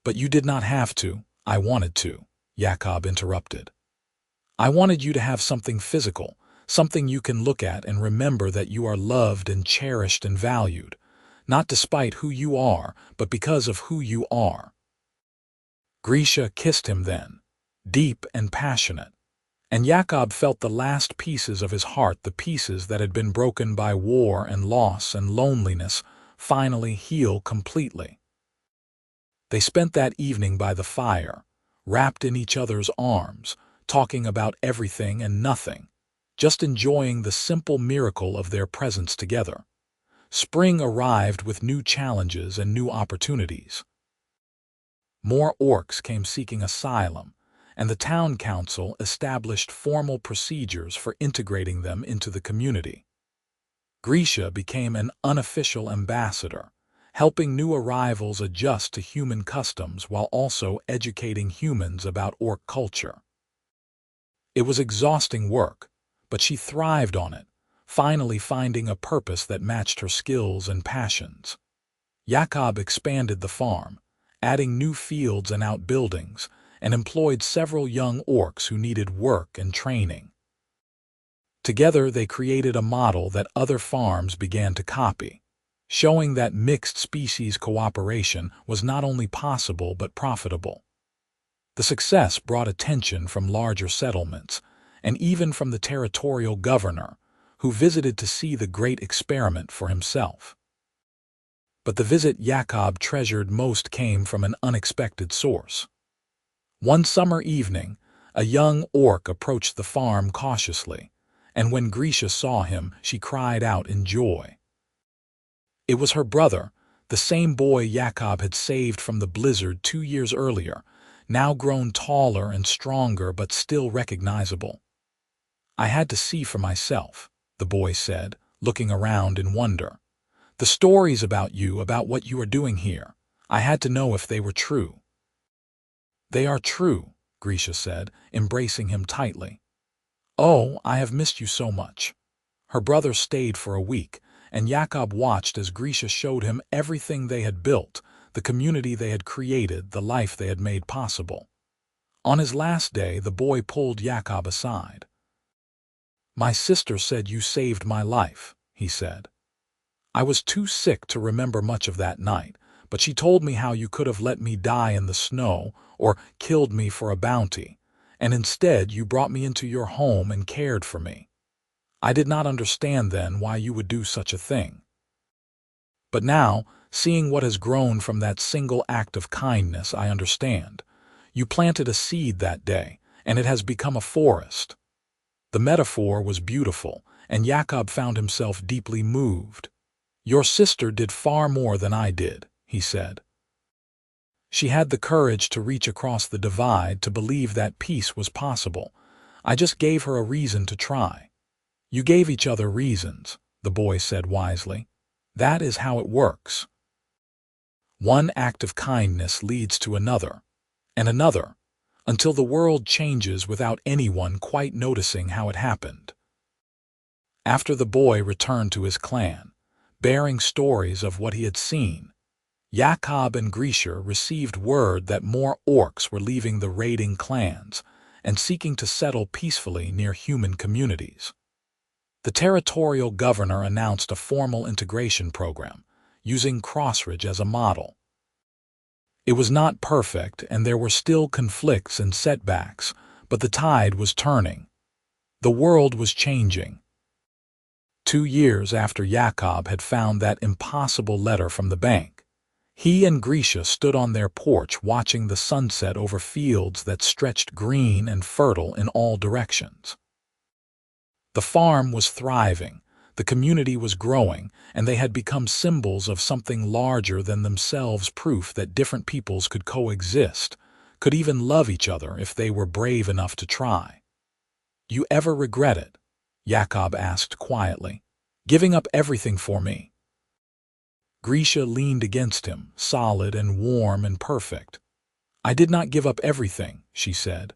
"But you did not have to. I wanted to," Jakob interrupted. "I wanted you to have something physical, something you can look at and remember that you are loved and cherished and valued, not despite who you are, but because of who you are." Grisha kissed him then, deep and passionate, and Jakob felt the last pieces of his heart, the pieces that had been broken by war and loss and loneliness, finally heal completely. They spent that evening by the fire, wrapped in each other's arms, talking about everything and nothing, just enjoying the simple miracle of their presence together. Spring arrived with new challenges and new opportunities. More orcs came seeking asylum, and the town council established formal procedures for integrating them into the community. Grisha became an unofficial ambassador, helping new arrivals adjust to human customs while also educating humans about orc culture. It was exhausting work, but she thrived on it, finally finding a purpose that matched her skills and passions. Jakob expanded the farm, adding new fields and outbuildings, and employed several young orcs who needed work and training. Together they created a model that other farms began to copy, showing that mixed species cooperation was not only possible but profitable. The success brought attention from larger settlements, and even from the territorial governor, who visited to see the great experiment for himself. But the visit Jakob treasured most came from an unexpected source. One summer evening, a young orc approached the farm cautiously, and when Grisha saw him, she cried out in joy. It was her brother, the same boy Jakob had saved from the blizzard 2 years earlier, now grown taller and stronger but still recognizable. "I had to see for myself," the boy said, looking around in wonder. "The stories about you, about what you are doing here, I had to know if they were true." "They are true," Grisha said, embracing him tightly. "Oh, I have missed you so much." Her brother stayed for a week, and Jakob watched as Grisha showed him everything they had built, the community they had created, the life they had made possible. On his last day, the boy pulled Jakob aside. "My sister said you saved my life," he said. "I was too sick to remember much of that night, but she told me how you could have let me die in the snow or killed me for a bounty, and instead you brought me into your home and cared for me. I did not understand then why you would do such a thing. But now, seeing what has grown from that single act of kindness, I understand. You planted a seed that day, and it has become a forest." The metaphor was beautiful, and Jakob found himself deeply moved. "Your sister did far more than I did," he said. "She had the courage to reach across the divide, to believe that peace was possible. I just gave her a reason to try." "You gave each other reasons," the boy said wisely. "That is how it works. One act of kindness leads to another, and another, until the world changes without anyone quite noticing how it happened." After the boy returned to his clan, bearing stories of what he had seen, Jakob and Grisha received word that more orcs were leaving the raiding clans and seeking to settle peacefully near human communities. The territorial governor announced a formal integration program, using Crossridge as a model. It was not perfect, and there were still conflicts and setbacks, but the tide was turning. The world was changing. 2 years after Jakob had found that impossible letter from the bank, he and Grisha stood on their porch watching the sunset over fields that stretched green and fertile in all directions. The farm was thriving, the community was growing, and they had become symbols of something larger than themselves, proof that different peoples could coexist, could even love each other if they were brave enough to try. "You ever regret it?" Jakob asked quietly. "Giving up everything for me?" Grisha leaned against him, solid and warm and perfect. "I did not give up everything," she said.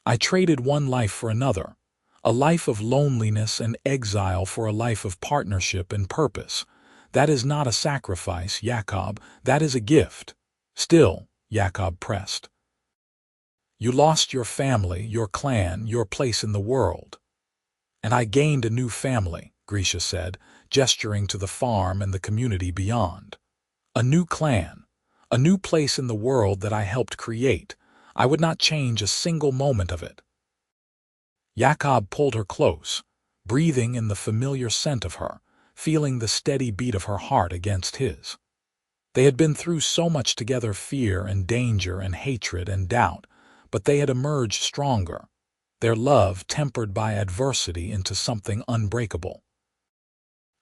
"I traded one life for another. A life of loneliness and exile for a life of partnership and purpose. That is not a sacrifice, Jakob, that is a gift." "Still," Jakob pressed. "You lost your family, your clan, your place in the world." "And I gained a new family," Grisha said, gesturing to the farm and the community beyond. "A new clan, a new place in the world that I helped create. I would not change a single moment of it." Jakob pulled her close, breathing in the familiar scent of her, feeling the steady beat of her heart against his. They had been through so much together, fear and danger and hatred and doubt, but they had emerged stronger, their love tempered by adversity into something unbreakable.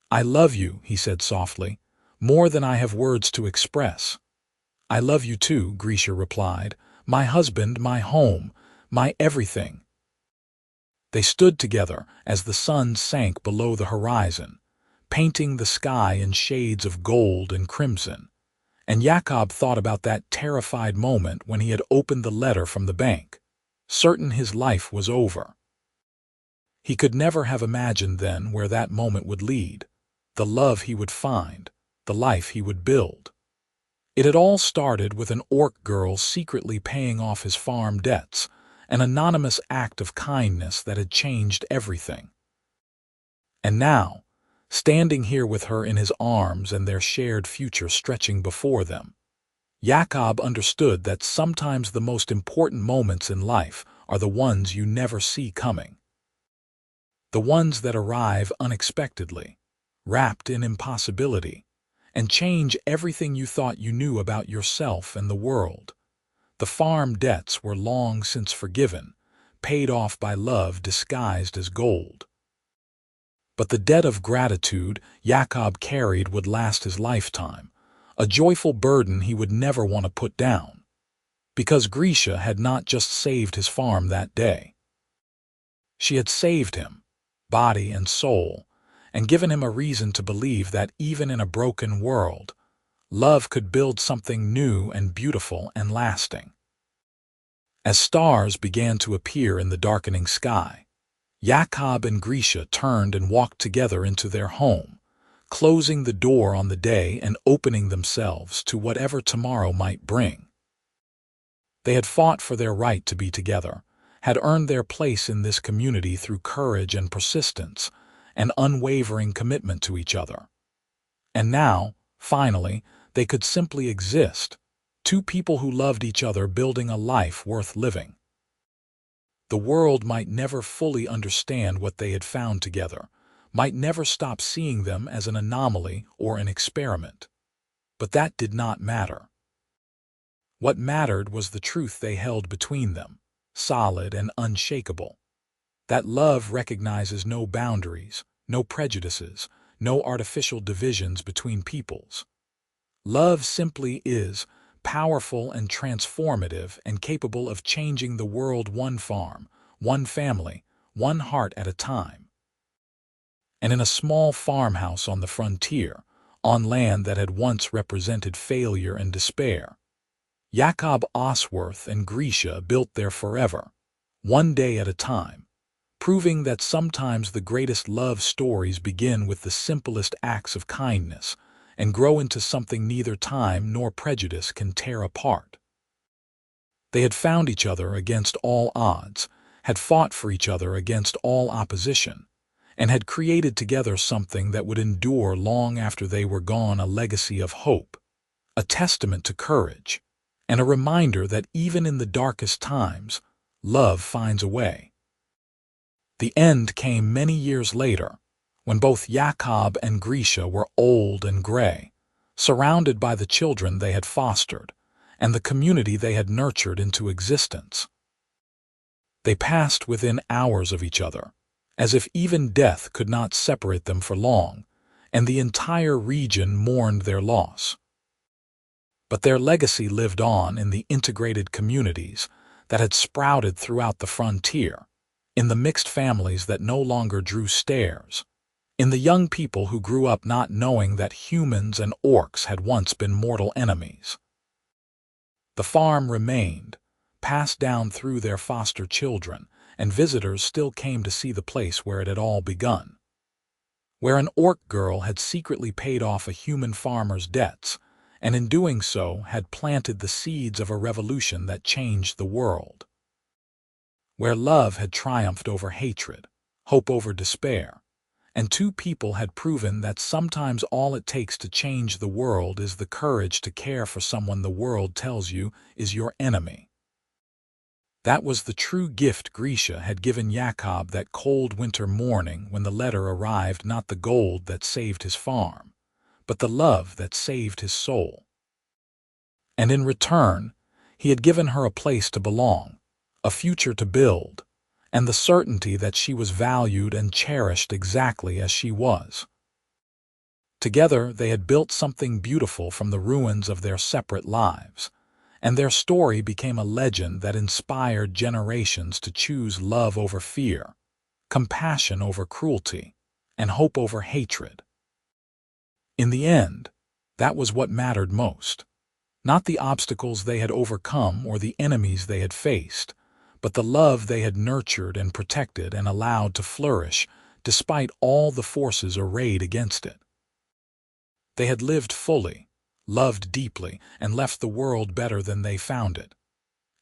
"I love you," he said softly, "more than I have words to express." "I love you too," Grisha replied, "my husband, my home, my everything." They stood together as the sun sank below the horizon, painting the sky in shades of gold and crimson, and Jakob thought about that terrified moment when he had opened the letter from the bank, certain his life was over. He could never have imagined then where that moment would lead, the love he would find, the life he would build. It had all started with an orc girl secretly paying off his farm debts, an anonymous act of kindness that had changed everything. And now, standing here with her in his arms and their shared future stretching before them, Jakob understood that sometimes the most important moments in life are the ones you never see coming. The ones that arrive unexpectedly, wrapped in impossibility, and change everything you thought you knew about yourself and the world. The farm debts were long since forgiven, paid off by love disguised as gold. But the debt of gratitude Jakob carried would last his lifetime, a joyful burden he would never want to put down. Because Grisha had not just saved his farm that day. She had saved him, body and soul, and given him a reason to believe that even in a broken world, love could build something new and beautiful and lasting. As stars began to appear in the darkening sky, Jakob and Grisha turned and walked together into their home, closing the door on the day and opening themselves to whatever tomorrow might bring. They had fought for their right to be together, had earned their place in this community through courage and persistence, an unwavering commitment to each other. And now, finally, they could simply exist, two people who loved each other building a life worth living. The world might never fully understand what they had found together, might never stop seeing them as an anomaly or an experiment. But that did not matter. What mattered was the truth they held between them, solid and unshakable. That love recognizes no boundaries, no prejudices, no artificial divisions between peoples. Love simply is, powerful and transformative and capable of changing the world one farm, one family, one heart at a time. And in a small farmhouse on the frontier, on land that had once represented failure and despair, Jakob Osworth and Grisha built there forever, one day at a time, proving that sometimes the greatest love stories begin with the simplest acts of kindness and grow into something neither time nor prejudice can tear apart. They had found each other against all odds, had fought for each other against all opposition, and had created together something that would endure long after they were gone, a legacy of hope, a testament to courage, and a reminder that even in the darkest times, love finds a way. The end came many years later, when both Jakob and Grisha were old and gray, surrounded by the children they had fostered and the community they had nurtured into existence. They passed within hours of each other, as if even death could not separate them for long, and the entire region mourned their loss. But their legacy lived on in the integrated communities that had sprouted throughout the frontier, in the mixed families that no longer drew stares, in the young people who grew up not knowing that humans and orcs had once been mortal enemies. The farm remained, passed down through their foster children, and visitors still came to see the place where it had all begun. Where an orc girl had secretly paid off a human farmer's debts, and in doing so had planted the seeds of a revolution that changed the world. Where love had triumphed over hatred, hope over despair, and two people had proven that sometimes all it takes to change the world is the courage to care for someone the world tells you is your enemy. That was the true gift Grisha had given Jakob that cold winter morning when the letter arrived, not the gold that saved his farm, but the love that saved his soul. And in return, he had given her a place to belong, a future to build, and the certainty that she was valued and cherished exactly as she was. Together they had built something beautiful from the ruins of their separate lives, and their story became a legend that inspired generations to choose love over fear, compassion over cruelty, and hope over hatred. In the end, that was what mattered most. Not the obstacles they had overcome or the enemies they had faced, but the love they had nurtured and protected and allowed to flourish despite all the forces arrayed against it. They had lived fully, loved deeply, and left the world better than they found it.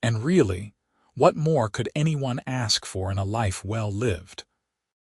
And really, what more could anyone ask for in a life well lived?